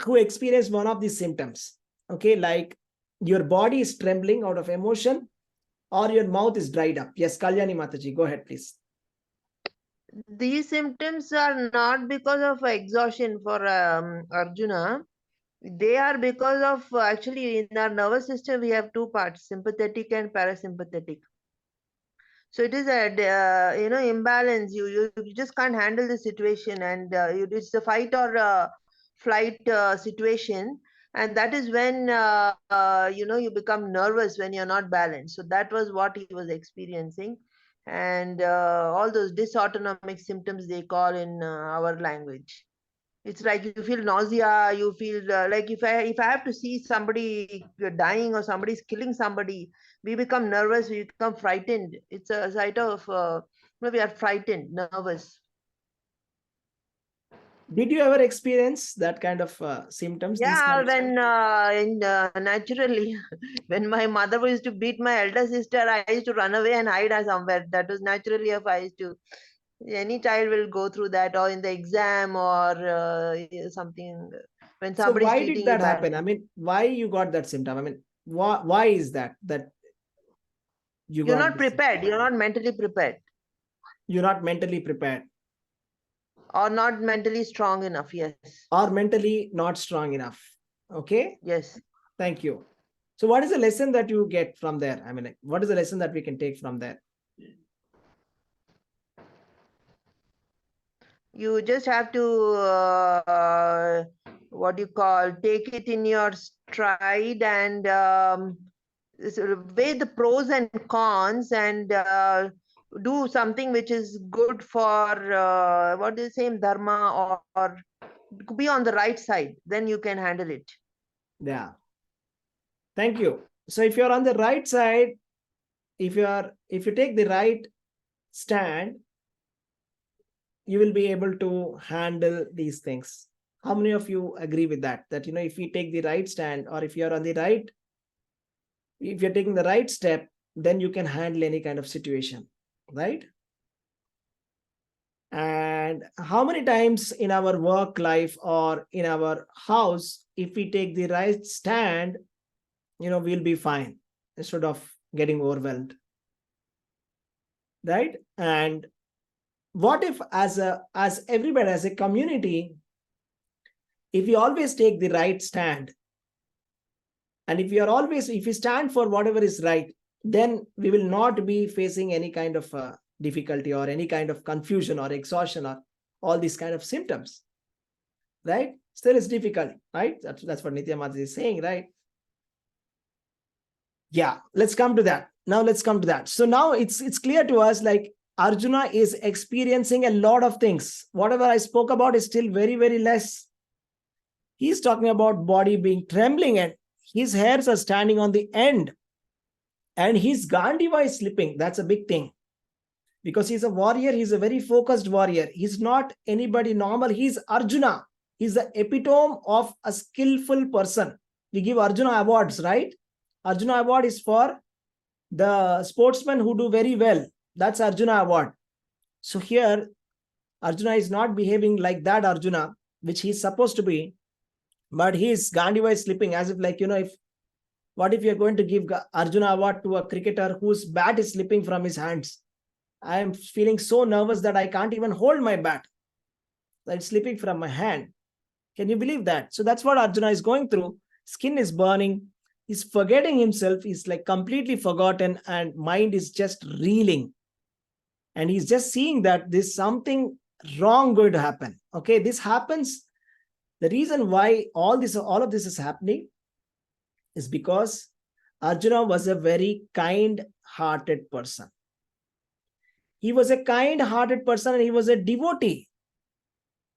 who experience one of these symptoms. Okay, like your body is trembling out of emotion or your mouth is dried up. Yes, Kalyani Mataji, go ahead, please. These symptoms are not because of exhaustion for Arjuna. They are because of actually in our nervous system we have two parts, sympathetic and parasympathetic. So it is a imbalance. You just can't handle the situation, and it's a fight or flight situation, and that is when you become nervous when you're not balanced. So that was what he was experiencing, and all those dysautonomic symptoms they call in our language. It's like you feel nausea, you feel like if I have to see somebody dying or somebody's killing somebody, we become nervous, we become frightened. It's a sight of we are frightened, nervous. Did you ever experience that kind of symptoms? Yeah, when naturally, when my mother used to beat my elder sister, I used to run away and hide her somewhere. That was naturally if I used to. Any child will go through that, or in the exam, or something when So somebody's why treating did you that badly. happen? I mean, why you got that symptom? I mean, why is that you You're got not prepared. You're not mentally prepared, you're not mentally prepared or not mentally strong enough. Yes. or mentally not strong enough? Okay, Yes. thank you. So what is the lesson that you get from there? I mean, like, what is the lesson that we can take from there? You just have to what do you call, take it in your stride and sort of weigh the pros and cons, and do something which is good for what do you say, dharma, or be on the right side. Then you can handle it. Yeah, thank you. So if you're on the right side, if you take the right stand, you will be able to handle these things. How many of you agree with that? That, if we take the right stand, or if you're on the right, if you're taking the right step, then you can handle any kind of situation, right? And how many times in our work life or in our house, if we take the right stand, we'll be fine instead of getting overwhelmed, right? And what if as everybody, as a community, if we always take the right stand, and if we stand for whatever is right, then we will not be facing any kind of difficulty or any kind of confusion or exhaustion or all these kind of symptoms, right? Still it's difficult, right? That's what Nitya Mataji is saying, right? Yeah, let's come to that. Now let's come to that. So now it's clear to us, like, Arjuna is experiencing a lot of things. Whatever I spoke about is still very, very less. He's talking about body being trembling and his hairs are standing on the end and his Gandiva is slipping. That's a big thing because he's a warrior. He's a very focused warrior. He's not anybody normal. He's Arjuna. He's the epitome of a skillful person. We give Arjuna awards, right? Arjuna award is for the sportsmen who do very well. That's Arjuna award. So here, Arjuna is not behaving like that Arjuna. which he's supposed to be, but his Gandiva is slipping, as if like, what if you're going to give Arjuna award to a cricketer whose bat is slipping from his hands? I am feeling so nervous that I can't even hold my bat. It's slipping from my hand. Can you believe that? So that's what Arjuna is going through. Skin is burning. He's forgetting himself. He's like completely forgotten, and mind is just reeling. And he's just seeing that there's something wrong going to happen. Okay, this happens. The reason why all of this is happening is because Arjuna was a very kind-hearted person. He was a kind-hearted person and he was a devotee.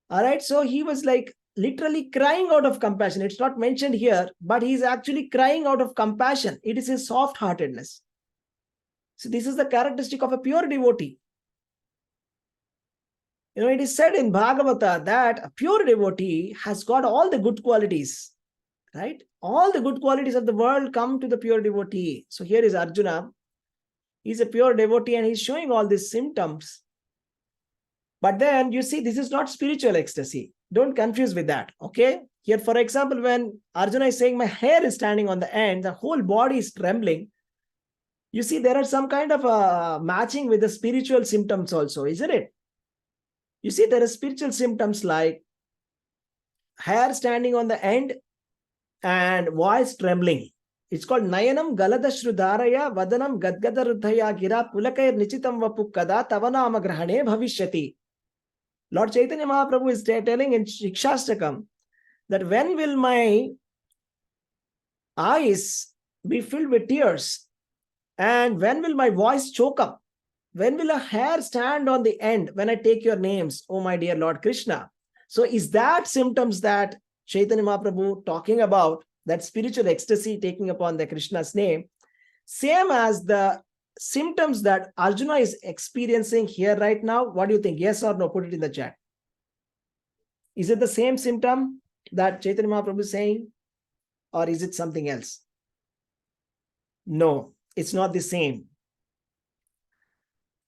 All right, so he was like literally crying out of compassion. It's not mentioned here, but he's actually crying out of compassion. It is his soft-heartedness. So this is the characteristic of a pure devotee. It is said in Bhagavata that a pure devotee has got all the good qualities, right? All the good qualities of the world come to the pure devotee. So here is Arjuna. He's a pure devotee and he's showing all these symptoms. But then you see, this is not spiritual ecstasy. Don't confuse with that, okay? Here, for example, when Arjuna is saying my hair is standing on the end, the whole body is trembling. You see, there are some kind of matching with the spiritual symptoms also, isn't it? You see, there are spiritual symptoms like hair standing on the end and voice trembling. It's called Nayanam Galada Sridharaya Vadanam Gadgada Ruddhaya Gira Pulakay Nichitam Vapukkada Tavanama Grahane Bhavishyati. Lord Chaitanya Mahaprabhu is telling in Shikshastakam that when will my eyes be filled with tears, and when will my voice choke up? When will a hair stand on the end when I take your names, oh my dear Lord Krishna? So is that symptoms that Chaitanya Mahaprabhu talking about, that spiritual ecstasy taking upon the Krishna's name, same as the symptoms that Arjuna is experiencing here right now? What do you think? Yes or no? Put it in the chat. Is it the same symptom that Chaitanya Mahaprabhu is saying, or is it something else? No, it's not the same.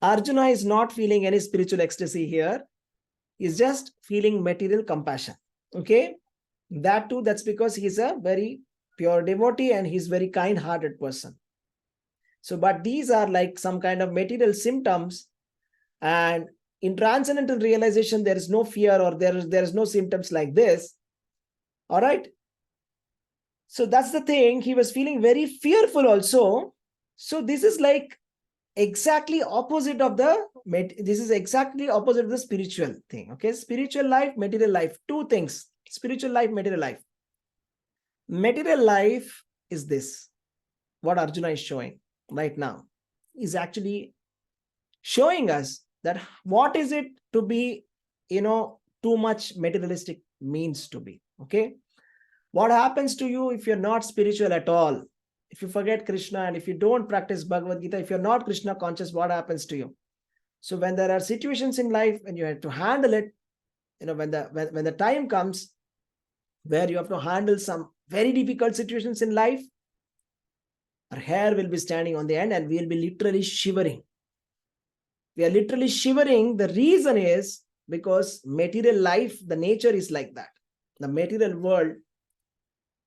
Arjuna is not feeling any spiritual ecstasy here. He's just feeling material compassion. Okay? That too, that's because he's a very pure devotee and he's very kind-hearted person. So, but these are like some kind of material symptoms, and in transcendental realization, there is no fear or there is no symptoms like this. All right? So that's the thing. He was feeling very fearful also. So this is like exactly opposite of the spiritual thing. Okay, spiritual life, material life, two things. Spiritual life, material life. Material life is this, what Arjuna is showing right now. Is actually showing us that what is it to be, too much materialistic means to be. Okay, what happens to you if you're not spiritual at all? If you forget Krishna and if you don't practice Bhagavad Gita, if you're not Krishna conscious, what happens to you? So when there are situations in life and you have to handle it, when the time comes where you have to handle some very difficult situations in life, our hair will be standing on the end and we'll be literally shivering. We are literally shivering. The reason is because material life, the nature is like that. The material world,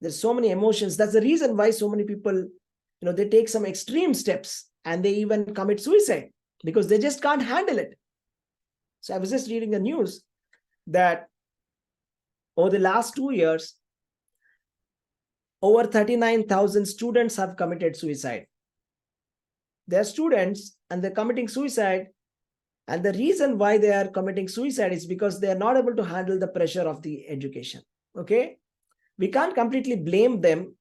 there's so many emotions. That's the reason why so many people, they take some extreme steps and they even commit suicide because they just can't handle it. So I was just reading the news that over the last 2 years, over 39,000 students have committed suicide. They're students and they're committing suicide. And the reason why they are committing suicide is because they are not able to handle the pressure of the education. Okay? We can't completely blame them.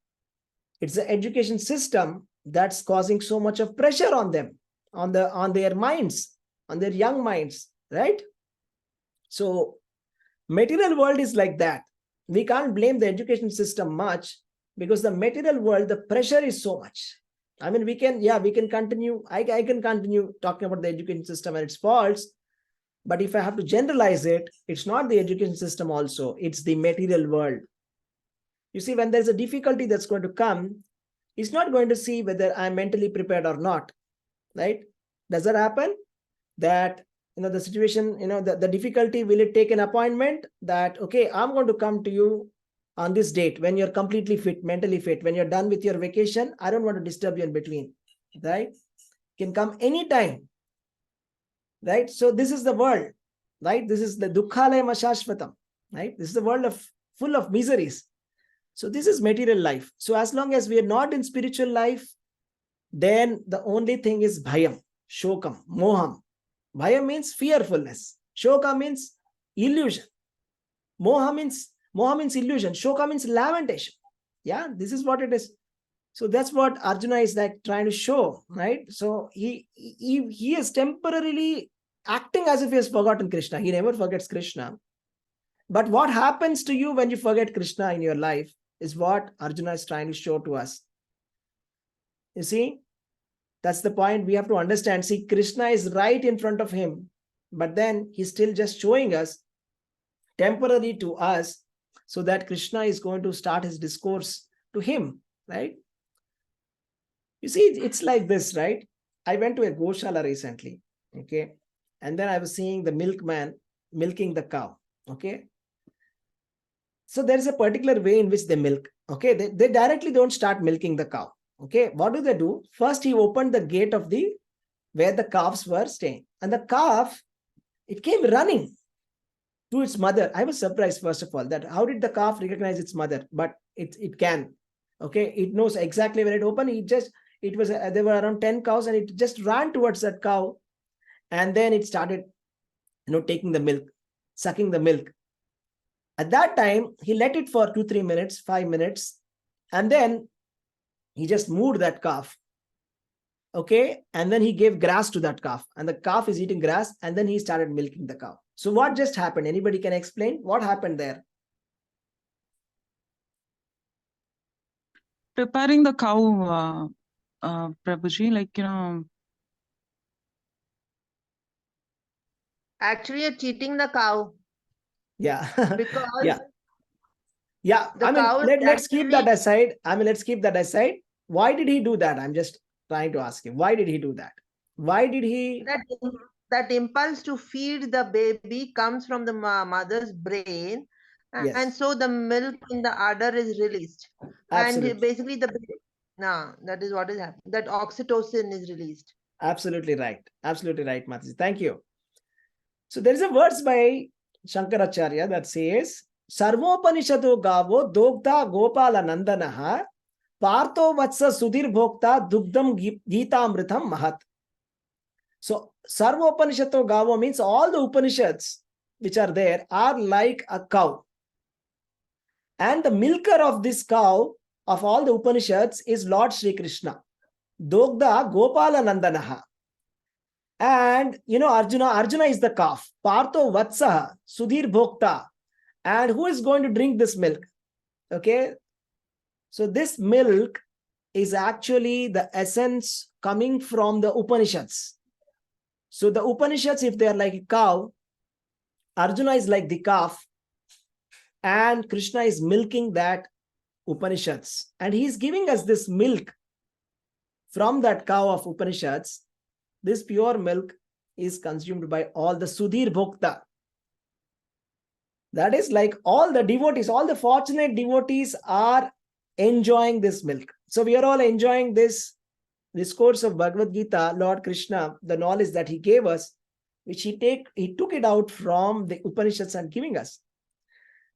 It's the education system that's causing so much of pressure on them, on their minds, on their young minds, right? So material world is like that. We can't blame the education system much because the material world, the pressure is so much. I mean, we can continue. I can continue talking about the education system and its faults. But if I have to generalize it, it's not the education system also. It's the material world. You see, when there's a difficulty that's going to come, it's not going to see whether I'm mentally prepared or not, right? Does that happen? That the situation, the difficulty, will it take an appointment that, okay, I'm going to come to you on this date when you're completely fit, mentally fit, when you're done with your vacation. I don't want to disturb you in between, right? You can come anytime, right? So this is the world, right? This is the dukkhalaya mashashvatam, right? This is the world full of miseries. So this is material life. So as long as we are not in spiritual life, then the only thing is bhayam, shokam, moham. Bhayam means fearfulness. Shoka means illusion. Moha means illusion. Shoka means lamentation. Yeah, this is what it is. So that's what Arjuna is like trying to show, right? So he is temporarily acting as if he has forgotten Krishna. He never forgets Krishna. But what happens to you when you forget Krishna in your life is what Arjuna is trying to show to us. You see, that's the point we have to understand. See, Krishna is right in front of him, but then he's still just showing us temporarily to us, so that Krishna is going to start his discourse to him, right? You see, it's like this, right? I went to a Goshala recently, okay? And then I was seeing the milkman milking the cow, okay? So there is a particular way in which they milk, okay? They directly don't start milking the cow, okay? What do? First, he opened the gate of where the calves were staying. And the calf, it came running to its mother. I was surprised, first of all, that how did the calf recognize its mother? But it can, okay? It knows exactly when it opened. There were around 10 cows, and it just ran towards that cow. And then it started, taking the milk, sucking the milk. At that time, he let it for 2-3 minutes, 5 minutes, and then he just moved that calf. Okay, and then he gave grass to that calf, and the calf is eating grass, and then he started milking the cow. So what just happened? Anybody can explain what happened there? Preparing the cow, Prabhuji, Actually, you're cheating the cow. Yeah. Because yeah. the cow is let's keep that actually- aside. Let's keep that aside. Why did he do that? I'm just trying to ask him. Why did he do that? Why did he? That impulse to feed the baby comes from the mother's brain, Yes. and so the milk in the udder is released. Absolutely. And basically that is what is happening. That oxytocin is released. Absolutely right. Absolutely right, Mataji. Thank you. So there is a verse by Shankaracharya that says, Sarvopanishado gavo dogda gopala nandanaha partho vatsa sudhir bhokta dugdam gitamritam mahat. So Sarvopanishado gavo means all the Upanishads which are there are like a cow. And the milker of this cow of all the Upanishads is Lord Sri Krishna. Dogda gopala nandanaha. And Arjuna is the calf. Partho vatsaha sudhir bhokta. And who is going to drink this milk? Okay. So this milk is actually the essence coming from the Upanishads. So the Upanishads, if they are like a cow, Arjuna is like the calf, and Krishna is milking that Upanishads. And he is giving us this milk from that cow of Upanishads. This pure milk is consumed by all the Sudhir Bhokta. That is like all the devotees, all the fortunate devotees are enjoying this milk. So we are all enjoying this discourse of Bhagavad Gita, Lord Krishna, the knowledge that he gave us, which he took it out from the Upanishads and giving us.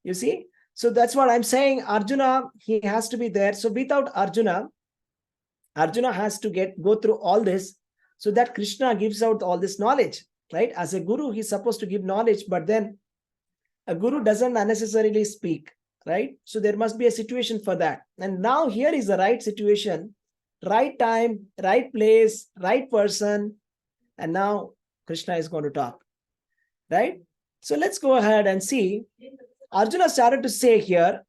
You see? So that's what I'm saying. Arjuna, he has to be there. So without Arjuna has to go through all this, so that Krishna gives out all this knowledge, right? As a guru, he's supposed to give knowledge, but then a guru doesn't unnecessarily speak, right? So there must be a situation for that. And now here is the right situation, right time, right place, right person. And now Krishna is going to talk, right? So let's go ahead and see. Arjuna started to say here,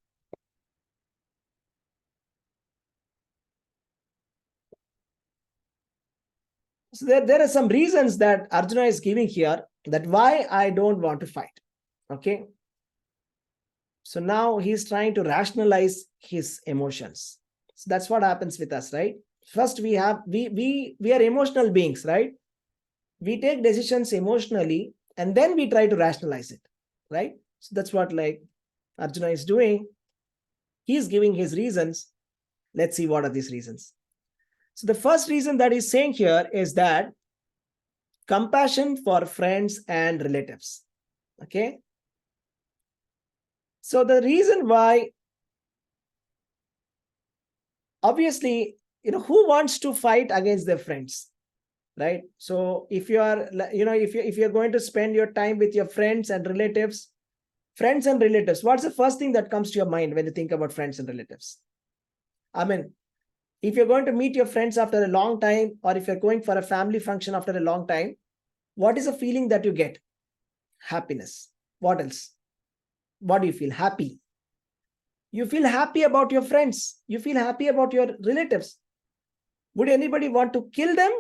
so there are some reasons that Arjuna is giving here, that why I don't want to fight. Okay. So now he's trying to rationalize his emotions. So that's what happens with us, right? First we are emotional beings, right? we take decisions emotionally and then we try to rationalize it, right? So that's what like Arjuna is doing. He's giving his reasons. Let's see what are these reasons. So the first reason that he's saying here is that compassion for friends and relatives. Okay. So the reason why, obviously, who wants to fight against their friends, right? So if you are, if you're going to spend your time with your friends and relatives, what's the first thing that comes to your mind when you think about friends and relatives? I mean, if you're going to meet your friends after a long time, or if you're going for a family function after a long time, what is the feeling that you get? Happiness. What else? What do you feel? Happy. You feel happy about your friends. You feel happy about your relatives. Would anybody want to kill them?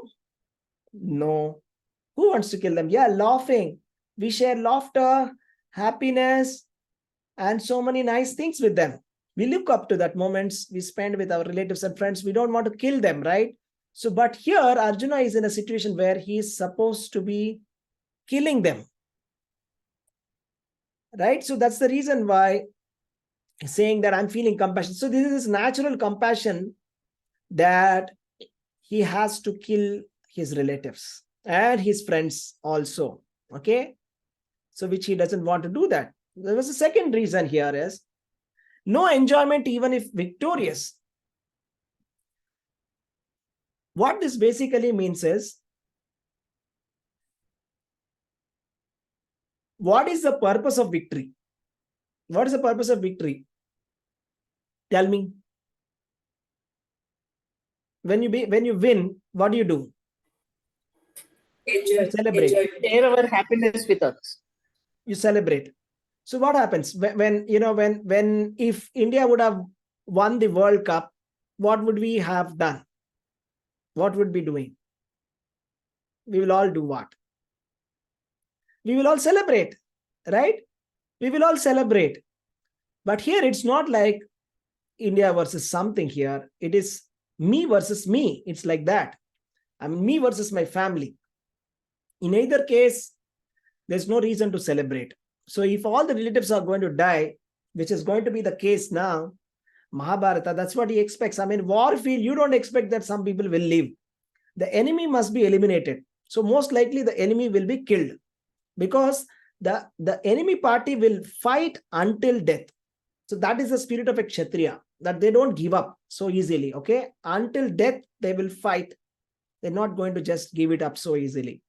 No. Who wants to kill them? Yeah, laughing. We share laughter, happiness, and so many nice things with them. We look up to that moments we spend with our relatives and friends. We don't want to kill them, right? So, but here Arjuna is in a situation where he is supposed to be killing them, right? So that's the reason why he's saying that I'm feeling compassion. So this is natural compassion that he has to kill his relatives and his friends also. Okay. So which he doesn't want to do that. There was a second reason here is no enjoyment even if victorious. What this basically means is, what is the purpose of victory? What is the purpose of victory? Tell me. When you win, what do? You celebrate. Share our happiness with us. You celebrate. So what happens when if India would have won the World Cup, what would we have done? What would be doing? We will all do what? We will all celebrate, right? We will all celebrate. But here it's not like India versus something here. It is me versus me. It's like that. I mean, me versus my family. In either case, there's no reason to celebrate. So if all the relatives are going to die, which is going to be the case now, Mahabharata, that's what he expects. I mean, war field, you don't expect that some people will live. The enemy must be eliminated. So most likely the enemy will be killed, because the enemy party will fight until death. So that is the spirit of a Kshatriya, that they don't give up so easily. Okay. Until death, they will fight. They're not going to just give it up so easily.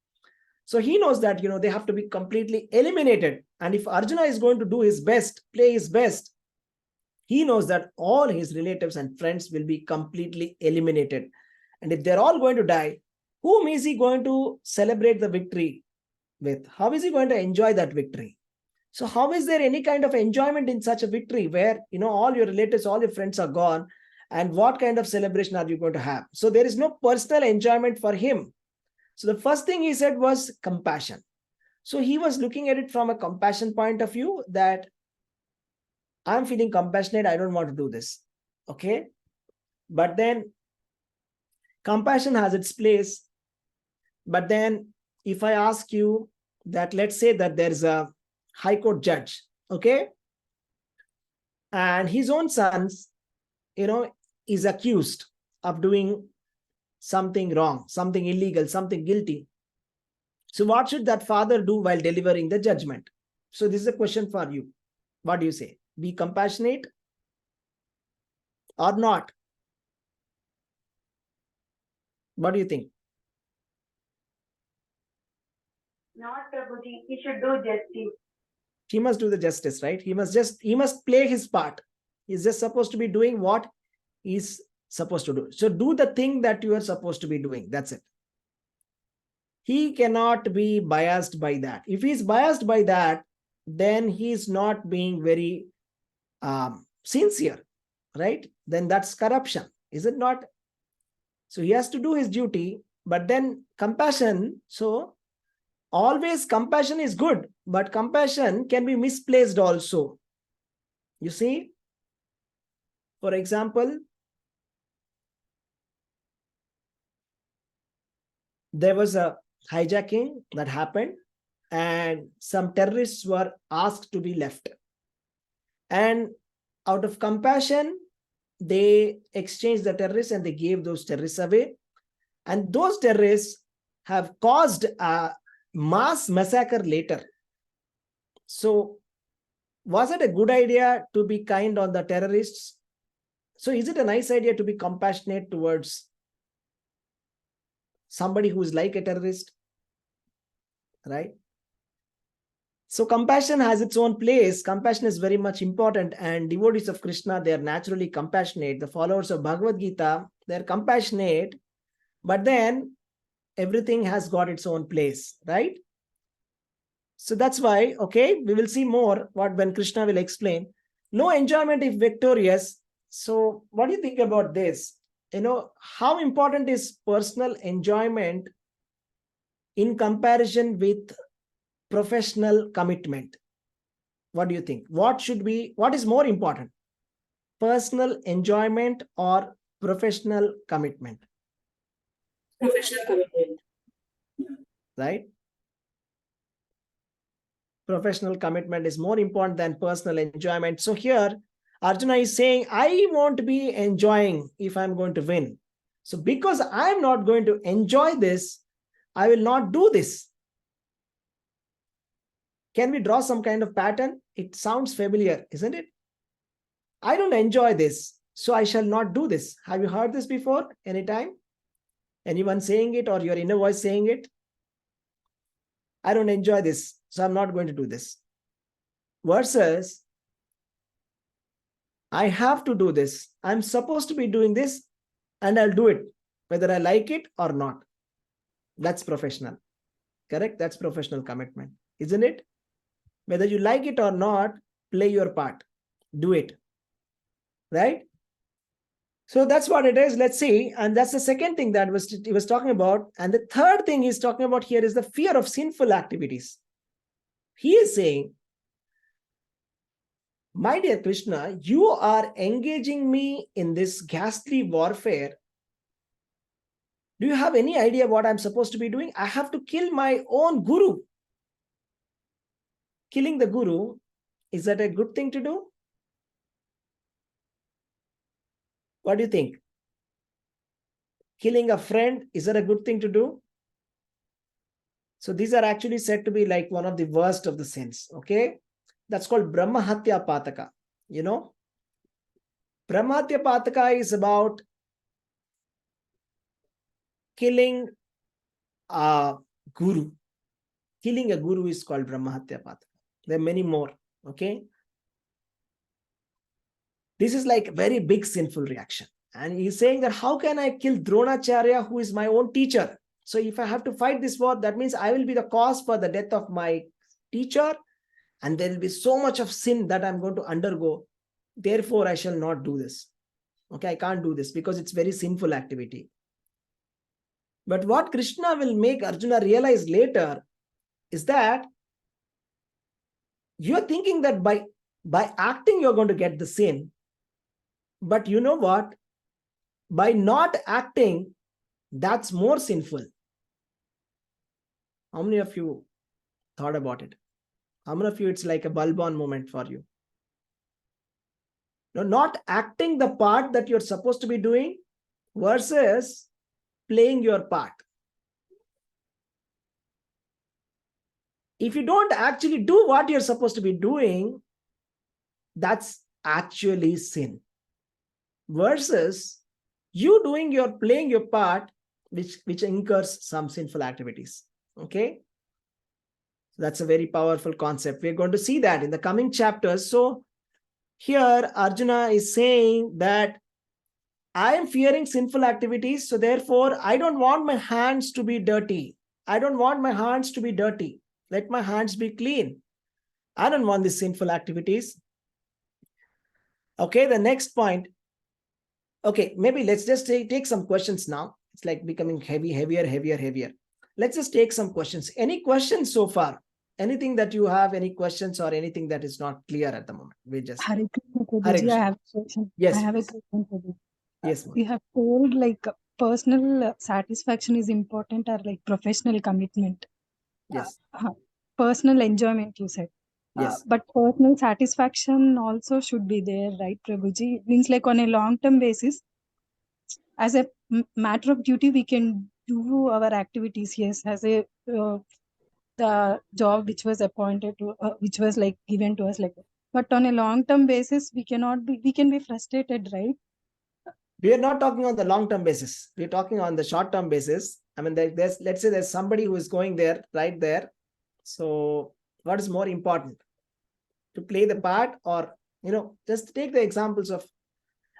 So he knows that, they have to be completely eliminated. And if Arjuna is going to do his best, play his best, he knows that all his relatives and friends will be completely eliminated. And if they're all going to die, whom is he going to celebrate the victory with? How is he going to enjoy that victory? So how is there any kind of enjoyment in such a victory where, all your relatives, all your friends are gone, and what kind of celebration are you going to have? So there is no personal enjoyment for him. So the first thing he said was compassion. So he was looking at it from a compassion point of view, that I'm feeling compassionate. I don't want to do this. Okay. But then compassion has its place. But then if I ask you that, let's say that there's a high court judge, okay, and his own sons, is accused of doing something wrong, something illegal, something guilty. So what should that father do while delivering the judgment? So this is a question for you. What do you say? Be compassionate or not? What do you think? Not Prabhuji. He should do justice. He must do the justice, right? He must play his part. He's just supposed to be doing what he's supposed to do. So do the thing that you are supposed to be doing. That's it. He cannot be biased by that. If he's biased by that, then he's not being very sincere, right? Then that's corruption, is it not? So he has to do his duty, but then compassion. So always compassion is good, but compassion can be misplaced also. You see, for example, there was a hijacking that happened, and some terrorists were asked to be left. And out of compassion, they exchanged the terrorists and they gave those terrorists away. And those terrorists have caused a mass massacre later. So, was it a good idea to be kind on the terrorists? So, is it a nice idea to be compassionate towards somebody who is like a terrorist? Right? So, compassion has its own place. Compassion is very much important. And devotees of Krishna, they are naturally compassionate. The followers of Bhagavad Gita, they are compassionate. But then everything has got its own place, right? So that's why, okay, we will see more when Krishna will explain. No enjoyment if victorious. So what do you think about this? How important is personal enjoyment in comparison with professional commitment? What do you think? What is more important? Personal enjoyment or professional commitment? Professional commitment. Right? Professional commitment is more important than personal enjoyment. So here, Arjuna is saying, I won't be enjoying if I'm going to win. So because I'm not going to enjoy this, I will not do this. Can we draw some kind of pattern? It sounds familiar, isn't it? I don't enjoy this, so I shall not do this. Have you heard this before? Anytime? Anyone saying it, or your inner voice saying it? I don't enjoy this, so I'm not going to do this. Versus, I have to do this. I'm supposed to be doing this, and I'll do it, whether I like it or not. That's professional. Correct? That's professional commitment, isn't it? Whether you like it or not, play your part. Do it. Right? So that's what it is. Let's see. And that's the second thing that he was talking about. And the third thing he's talking about here is the fear of sinful activities. He is saying, my dear Krishna, you are engaging me in this ghastly warfare. Do you have any idea what I'm supposed to be doing? I have to kill my own guru. Killing the guru, is that a good thing to do? What do you think? Killing a friend, is that a good thing to do? So these are actually said to be like one of the worst of the sins. Okay. That's called Brahmahatya Pataka. Brahmahatya Pataka is about killing a guru. Killing a guru is called Brahmahatya Pataka. There are many more. Okay. This is like a very big sinful reaction. And he's saying that how can I kill Dronacharya, who is my own teacher? So if I have to fight this war, that means I will be the cause for the death of my teacher. And there will be so much of sin that I'm going to undergo. Therefore, I shall not do this. Okay, I can't do this because it's very sinful activity. But what Krishna will make Arjuna realize later is that you're thinking that by acting, you're going to get the sin. But you know what? By not acting, that's more sinful. How many of you thought about it? How many of you, it's like a bulb-on moment for you? No, not acting the part that you're supposed to be doing versus playing your part. If you don't actually do what you're supposed to be doing, that's actually sin. Versus you playing your part, which incurs some sinful activities. Okay. That's a very powerful concept. We're going to see that in the coming chapters. So here Arjuna is saying that I am fearing sinful activities. So therefore, I don't want my hands to be dirty. I don't want my hands to be dirty. Let my hands be clean. I don't want these sinful activities. Okay, the next point. Okay, maybe let's just take some questions now. It's like becoming heavier. Let's just take some questions. Any questions so far? Anything that you have, any questions or anything that is not clear at the moment? We just Hare Krishna, Hare Prabhuji, I Krishna. have a question. Yes, I have a please. question, Prabhuji. Yes, ma'am. We have told like personal satisfaction is important or like professional commitment? Yes. Personal enjoyment, you said. Yes. But personal satisfaction also should be there, right, Prabhuji? Means like on a long-term basis, as a matter of duty, we can do our activities, yes, as a the job which was appointed to, which was like given to us like that. But on a long-term basis, we can be frustrated, right? We are not talking on the long-term basis. We're talking on the short-term basis. I mean, let's say there's somebody who is going there, right there. So what is more important? To play the part, or, just take the examples of,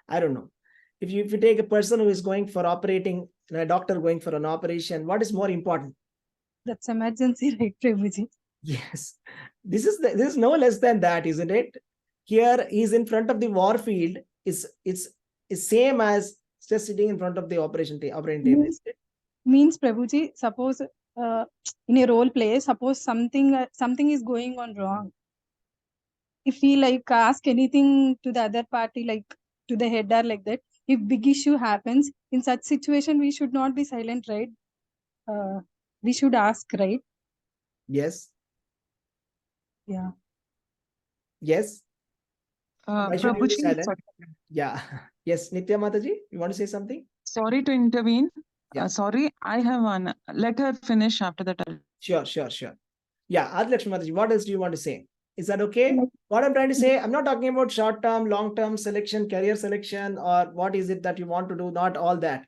I don't know. If you take a person who is going for operating, a doctor going for an operation, what is more important? That's emergency, right, Prabhuji? Yes. This is no less than that, isn't it? Here he's in front of the war field. It's same as just sitting in front of the operating table. Means Prabhuji, suppose in a role play, suppose something is going on wrong. If we like ask anything to the other party, like to the head or like that, if big issue happens, in such situation, we should not be silent, right? We should ask, right? Yes. Yeah. Yes. Why should you be Prabhuji, silent? sorry. Yeah. Yes, Nitya Mataji, you want to say something? Sorry to intervene. Yeah. Sorry, I have one. Let her finish after that. Sure. Yeah, Adilakshmi Mataji, what else do you want to say? Is that okay? What I'm trying to say, I'm not talking about short-term, long-term selection, career selection, or what is it that you want to do, not all that.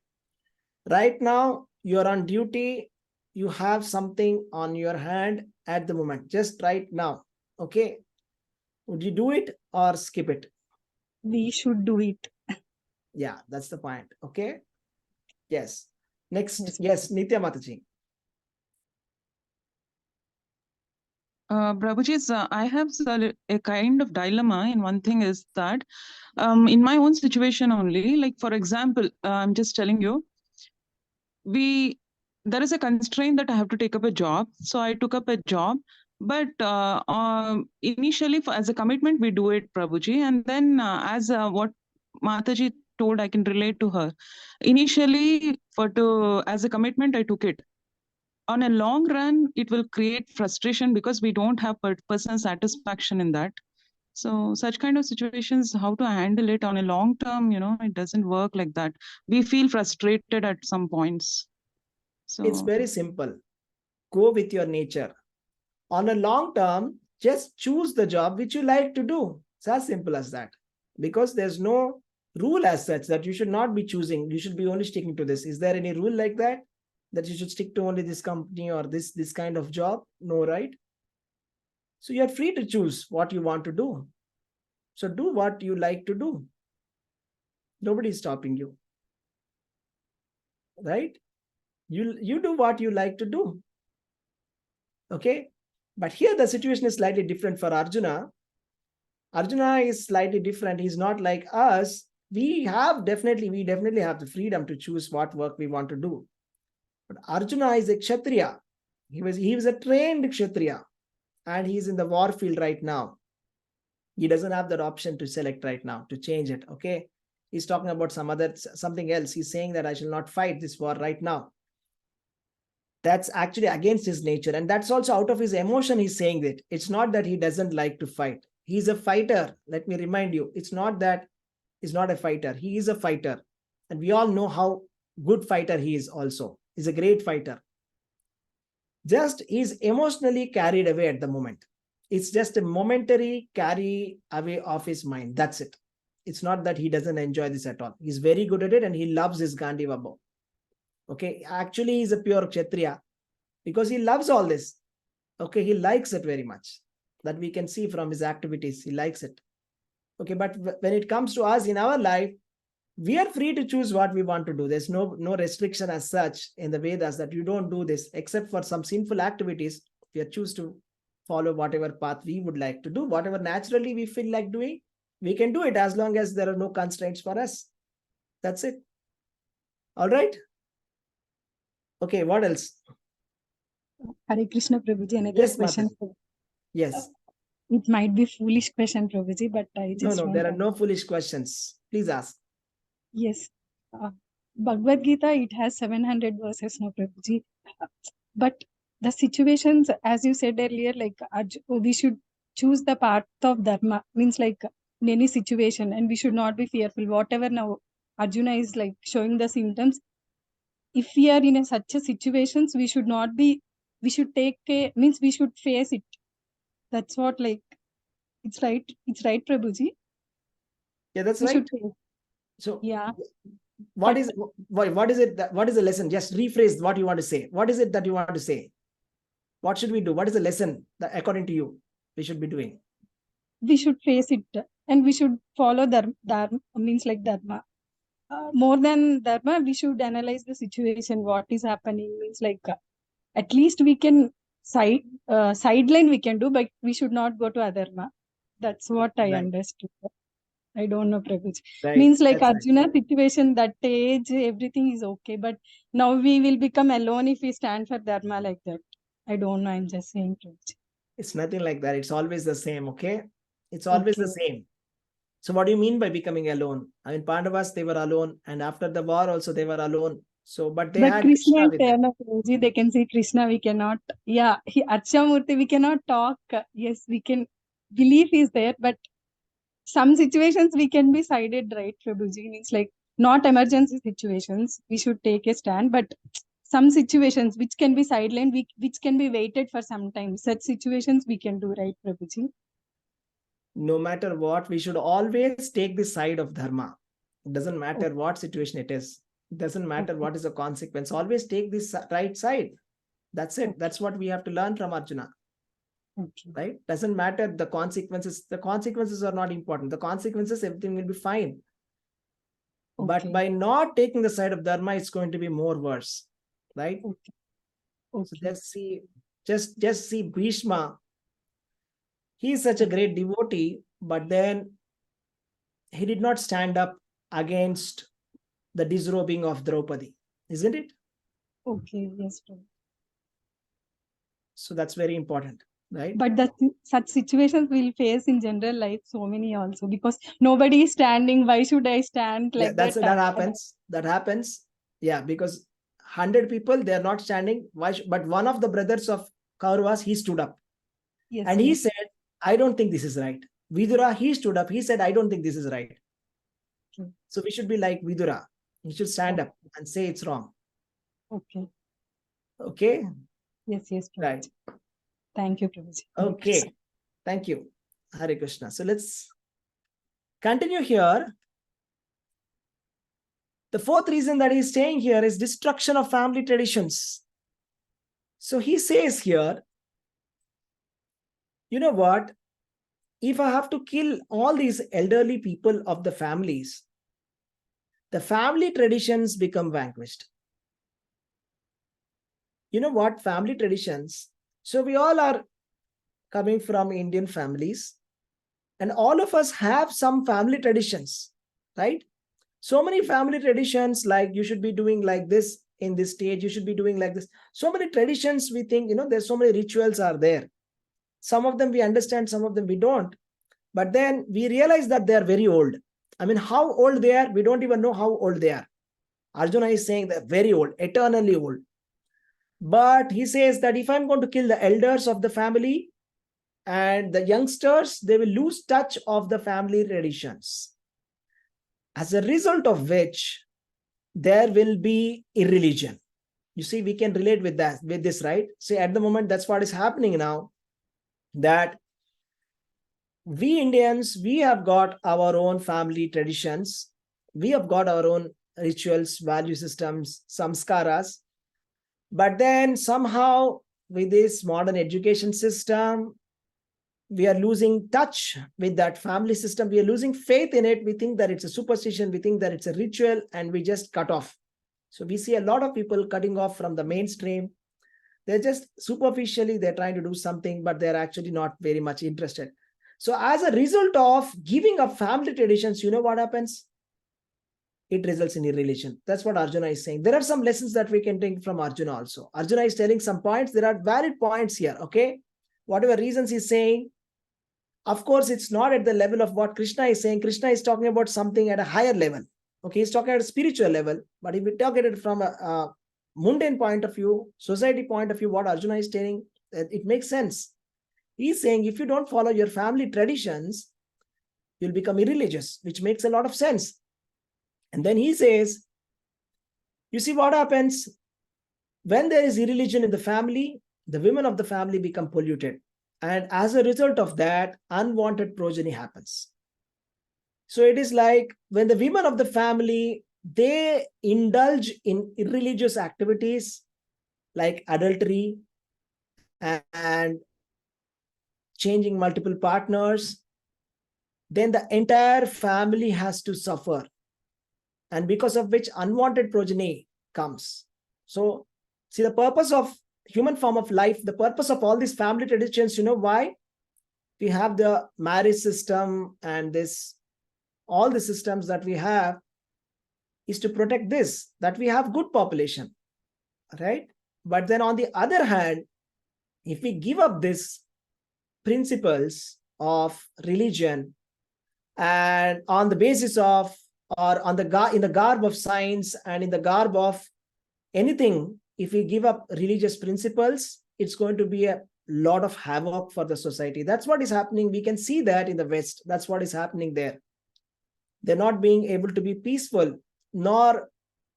Right now, you're on duty. You have something on your hand at the moment, just right now. Okay. Would you do it or skip it? We should do it. Yeah, that's the point. Okay. Yes. Next. Yes. Yes, Nitya Mataji. Prabhuji, I have a kind of dilemma. And one thing is that in my own situation only, like for example, I'm just telling you, there is a constraint that I have to take up a job. So I took up a job. But initially, as a commitment, we do it, Prabhuji. And then as what Mataji told, I can relate to her. Initially, as a commitment, I took it. On a long run, it will create frustration because we don't have personal satisfaction in that. So such kind of situations, how to handle it on a long term, it doesn't work like that. We feel frustrated at some points. So it's very simple. Go with your nature. On a long term, just choose the job which you like to do. It's as simple as that. Because there's no rule as such that you should not be choosing. You should be only sticking to this. Is there any rule like that? That you should stick to only this company or this kind of job? No, right? So you're free to choose what you want to do. So do what you like to do. Nobody is stopping you. Right? You do what you like to do. Okay? But here the situation is slightly different for Arjuna. Arjuna is slightly different. He's not like us. We definitely have the freedom to choose what work we want to do. But Arjuna is a Kshatriya. He was a trained Kshatriya. And he's in the war field right now. He doesn't have that option to select right now, to change it. Okay. He's talking about something else. He's saying that I shall not fight this war right now. That's actually against his nature. And that's also out of his emotion he's saying that. It's not that he doesn't like to fight. He's a fighter. Let me remind you, it's not that he's not a fighter. He is a fighter. And we all know how good fighter he is also. He's a great fighter. Just he's emotionally carried away at the moment. It's just a momentary carry away of his mind. That's it. It's not that he doesn't enjoy this at all. He's very good at it and he loves his Gandiva bow. Okay, actually he's a pure Kshatriya because he loves all this. Okay, he likes it very much. That we can see from his activities. He likes it. Okay, but when it comes to us in our life, we are free to choose what we want to do. There's no restriction as such in the Vedas that you don't do this, except for some sinful activities. We choose to follow whatever path we would like to do, whatever naturally we feel like doing. We can do it as long as there are no constraints for us. That's it. All right. Okay, what else? Hare Krishna, Prabhuji, another Yes, question. Yes. It might be foolish question, Prabhuji, but I just No, there are no foolish questions. Please ask. Yes. Bhagavad Gita, it has 700 verses, no, Prabhuji. But the situations, as you said earlier, like we should choose the path of dharma, means like in any situation, and we should not be fearful. Whatever now Arjuna is like showing the symptoms, if we are in such a situations, we should not be, we should take a, means we should face it. That's what, like, it's right, Prabhuji. Yeah, that's We right. should face. So Yeah. what is it that, what is the lesson? Just rephrase what you want to say. What is it that you want to say? What should we do? What is the lesson that according to you we should be doing? We should face it, and we should follow dharma, means like dharma. More than dharma, we should analyze the situation, what is happening, means like at least we can sideline we can do, but we should not go to adharma. That's what I Right. understood. I don't know, Prabhuji. Right. Means like That's right. Arjuna situation, that age, everything is okay. But now we will become alone if we stand for dharma like that. I don't know. I'm just saying, Prabhuji. It's nothing like that. It's always the same. Okay. It's always the Okay. same. So what do you mean by becoming alone? I mein, Pandavas, they were alone. And after the war also, they were alone. So, but they But had Krishna Krishna is with there, them. no, Prabhuji. They can see Krishna. We cannot. Yeah, Archamurti, we cannot talk. Yes, we can. Belief is there, but some situations we can be sided, right, Prabhuji? Means like not emergency situations, we should take a stand, but some situations which can be sidelined, which can be waited for some time. Such situations we can do, right, Prabhuji? No matter what, we should always take the side of dharma. It doesn't matter what situation it is. It doesn't matter what is the consequence. Always take this right side. That's it. That's what we have to learn from Arjuna. Okay. Right? Doesn't matter the consequences. The consequences are not important. The consequences, everything will be fine. But by not taking the side of dharma, it's going to be more worse. Right? Okay. So just see Bhishma. He is such a great devotee, but then he did not stand up against the disrobing of Draupadi, isn't it? Okay, yes, Prabhuji. So that's very important, right? But such situations we'll face in general life, so many also, because nobody is standing. Why should I stand like that that? That happens. Yeah, because 100 people, they are not standing. But one of the brothers of Kauravas, he stood up. Yes, and he said, I don't think this is right. Vidura, he stood up. He said, I don't think this is right. Okay. So we should be like Vidura. We should stand up and say it's wrong. Okay. Okay. Yes, Prabhuji. Right. Thank you, Prabhuji. Okay. Thank you. Hare Krishna. So let's continue here. The fourth reason that he's saying here is destruction of family traditions. So he says here, you know what? If I have to kill all these elderly people of the families, the family traditions become vanquished. You know what? Family traditions. So we all are coming from Indian families, and all of us have some family traditions, right? So many family traditions, like you should be doing like this in this stage, you should be doing like this. So many traditions we think, there's so many rituals are there. Some of them we understand, some of them we don't. But then we realize that they are very old. I mean, how old they are, we don't even know how old they are. Arjuna is saying they're very old, eternally old. But he says that if I'm going to kill the elders of the family and the youngsters, they will lose touch of the family traditions. As a result of which, there will be irreligion. You see, we can relate with this, right? See, at the moment, that's what is happening now, that we Indians, we have got our own family traditions. We have got our own rituals, value systems, samskaras. But then somehow with this modern education system, we are losing touch with that family system. We are losing faith in it. We think that it's a superstition. We think that it's a ritual, and we just cut off. So we see a lot of people cutting off from the mainstream. They're just superficially, they're trying to do something, but they're actually not very much interested. So as a result of giving up family traditions, you know what happens? It results in irreligion. That's what Arjuna is saying. There are some lessons that we can take from Arjuna also. Arjuna is telling some points. There are valid points here, okay? Whatever reasons he's saying, of course, it's not at the level of what Krishna is saying. Krishna is talking about something at a higher level. Okay, he's talking at a spiritual level, but if we talk at it from a mundane point of view, society point of view, what Arjuna is saying, it makes sense. He's saying if you don't follow your family traditions, you'll become irreligious, which makes a lot of sense. And then he says, you see what happens when there is irreligion in the family, the women of the family become polluted. And as a result of that, unwanted progeny happens. So it is like when the women of the family, they indulge in irreligious activities like adultery and changing multiple partners, then the entire family has to suffer. And because of which unwanted progeny comes. So see, the purpose of human form of life, the purpose of all these family traditions, you know why? We have the marriage system and all the systems that we have is to protect this, that we have good population, right? But then on the other hand, if we give up these principles of religion and on the basis of, or on the in the garb of science and in the garb of anything, if we give up religious principles, it's going to be a lot of havoc for the society. That's what is happening. We can see that in the West. That's what is happening there. They're not being able to be peaceful, nor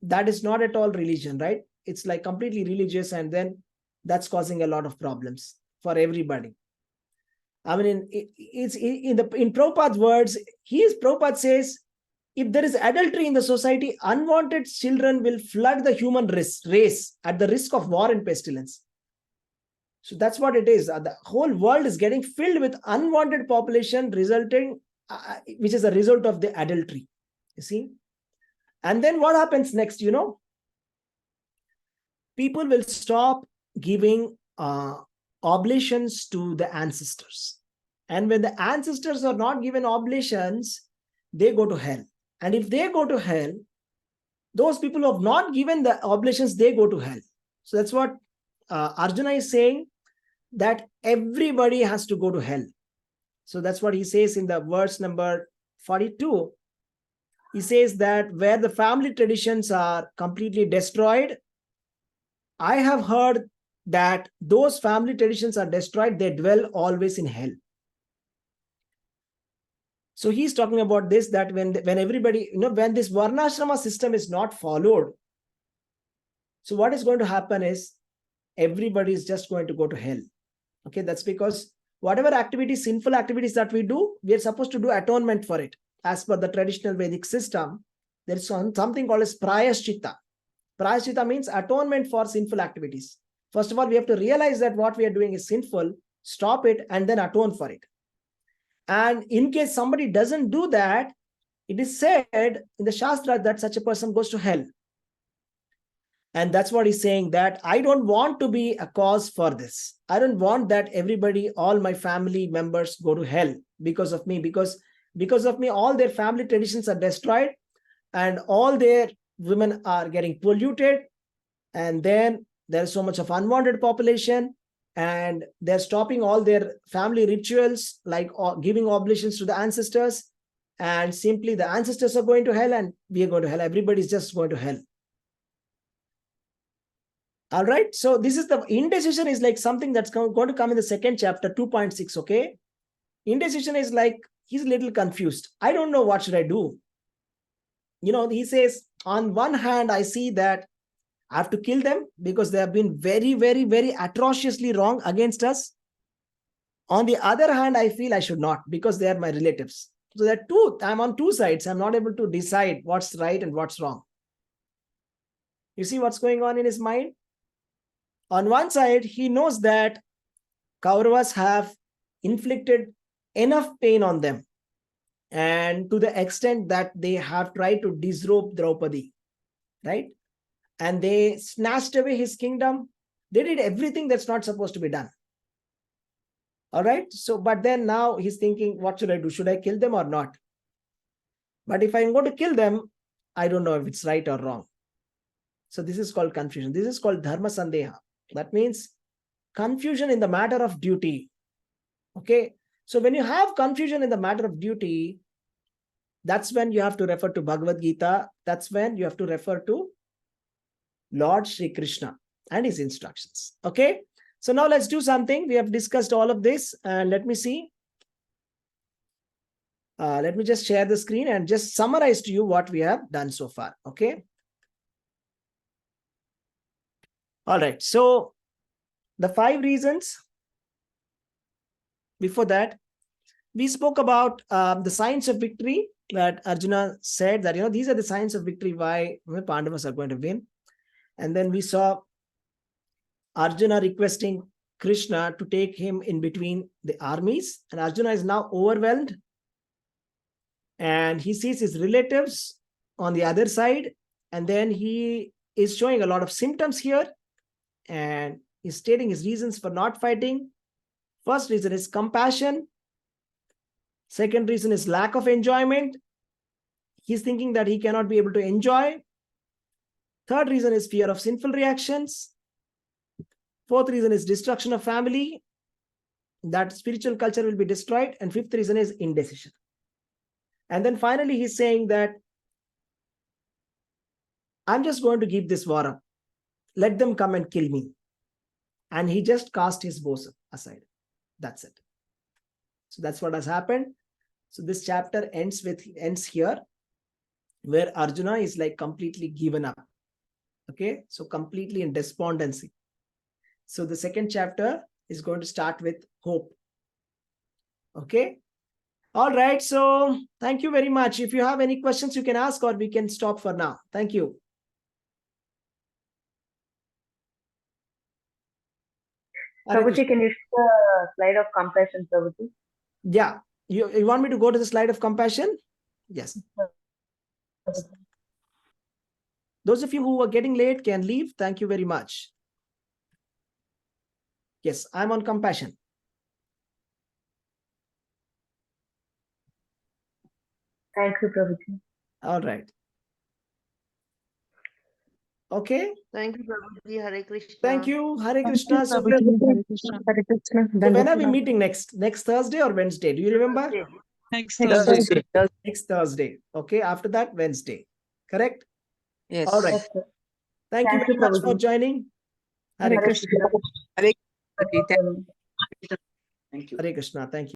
that is not at all religion, right? It's like completely religious, and then that's causing a lot of problems for everybody. I mean, in Prabhupada's words, Prabhupada says, if there is adultery in the society, unwanted children will flood the human race at the risk of war and pestilence. So that's what it is. The whole world is getting filled with unwanted population resulting, which is a result of the adultery. You see? And then what happens next, you know? People will stop giving oblations to the ancestors. And when the ancestors are not given oblations, they go to hell. And if they go to hell, those people who have not given the oblations, they go to hell. So that's what Arjuna is saying, that everybody has to go to hell. So that's what he says in the verse number 42. He says that where the family traditions are completely destroyed, I have heard that those family traditions are destroyed, they dwell always in hell. So he's talking about this, that when everybody, you know, when this varnashrama system is not followed, so what is going to happen is everybody is just going to go to hell. Okay, that's because whatever activities, sinful activities that we do, we are supposed to do atonement for it. As per the traditional Vedic system, there is something called as prayashchitta. Prayashchitta means atonement for sinful activities. First of all, we have to realize that what we are doing is sinful, stop it, and then atone for it. And in case somebody doesn't do that, it is said in the Shastra that such a person goes to hell. And that's what he's saying, that I don't want to be a cause for this. I don't want that everybody, all my family members go to hell because of me. Because of me, all their family traditions are destroyed and all their women are getting polluted. And then there's so much of unwanted population. And they're stopping all their family rituals, like giving oblations to the ancestors. And simply the ancestors are going to hell and we are going to hell. Everybody's just going to hell. All right. So this is the indecision is like something that's going to come in the second chapter, 2.6. Okay. Indecision is like, he's a little confused. I don't know what should I do. You know, he says, on one hand, I see that I have to kill them because they have been very, very, very atrociously wrong against us. On the other hand, I feel I should not because they are my relatives. So there are two, I'm on two sides. I'm not able to decide what's right and what's wrong. You see what's going on in his mind? On one side, he knows that Kauravas have inflicted enough pain on them, and to the extent that they have tried to disrobe Draupadi, right? And they snatched away his kingdom. They did everything that's not supposed to be done. All right. So, but then now he's thinking, what should I do? Should I kill them or not? But if I'm going to kill them, I don't know if it's right or wrong. So this is called confusion. This is called dharma sandeha. That means confusion in the matter of duty. Okay. So when you have confusion in the matter of duty, that's when you have to refer to Bhagavad Gita. That's when you have to refer to Lord Shri Krishna and his instructions. Okay. So now let's do something. We have discussed all of this, and let me see. Let me just share the screen and just summarize to you what we have done so far. Okay. All right. So the 5 reasons. Before that, we spoke about the signs of victory that Arjuna said that, these are the signs of victory why Pandavas are going to win. And then we saw Arjuna requesting Krishna to take him in between the armies. And Arjuna is now overwhelmed. And he sees his relatives on the other side. And then he is showing a lot of symptoms here. And he's stating his reasons for not fighting. First reason is compassion. Second reason is lack of enjoyment. He's thinking that he cannot be able to enjoy. Third reason is fear of sinful reactions. Fourth reason is destruction of family, that spiritual culture will be destroyed. And fifth reason is indecision. And then finally, he's saying that I'm just going to give this war up. Let them come and kill me. And he just cast his bows aside. That's it. So that's what has happened. So this chapter ends here, where Arjuna is like completely given up. Okay, so completely in despondency. So the second chapter is going to start with hope. Okay. All right. So thank you very much. If you have any questions, you can ask, or we can stop for now. Thank you. Prabhuji, can you show the slide of compassion, Prabhuji? Yeah. You want me to go to the slide of compassion? Yes. Those of you who are getting late can leave. Thank you very much. Yes, I'm on compassion. Thank you, Prabhuji. All right. Okay. Thank you, Prabhuji. Hare Krishna. Thank you. Hare Krishna. So Hare Krishna. when are we meeting next? Next Thursday or Wednesday? Do you remember? Next Thursday. Thursday. Next Thursday. Okay. After that, Wednesday. Correct? Yes. All right. Thank you Thank very you, much Prabhuji. for joining. Hare Hare Krishna. Krishna. Hare Krishna. Thank you. Hare Krishna. Thank you.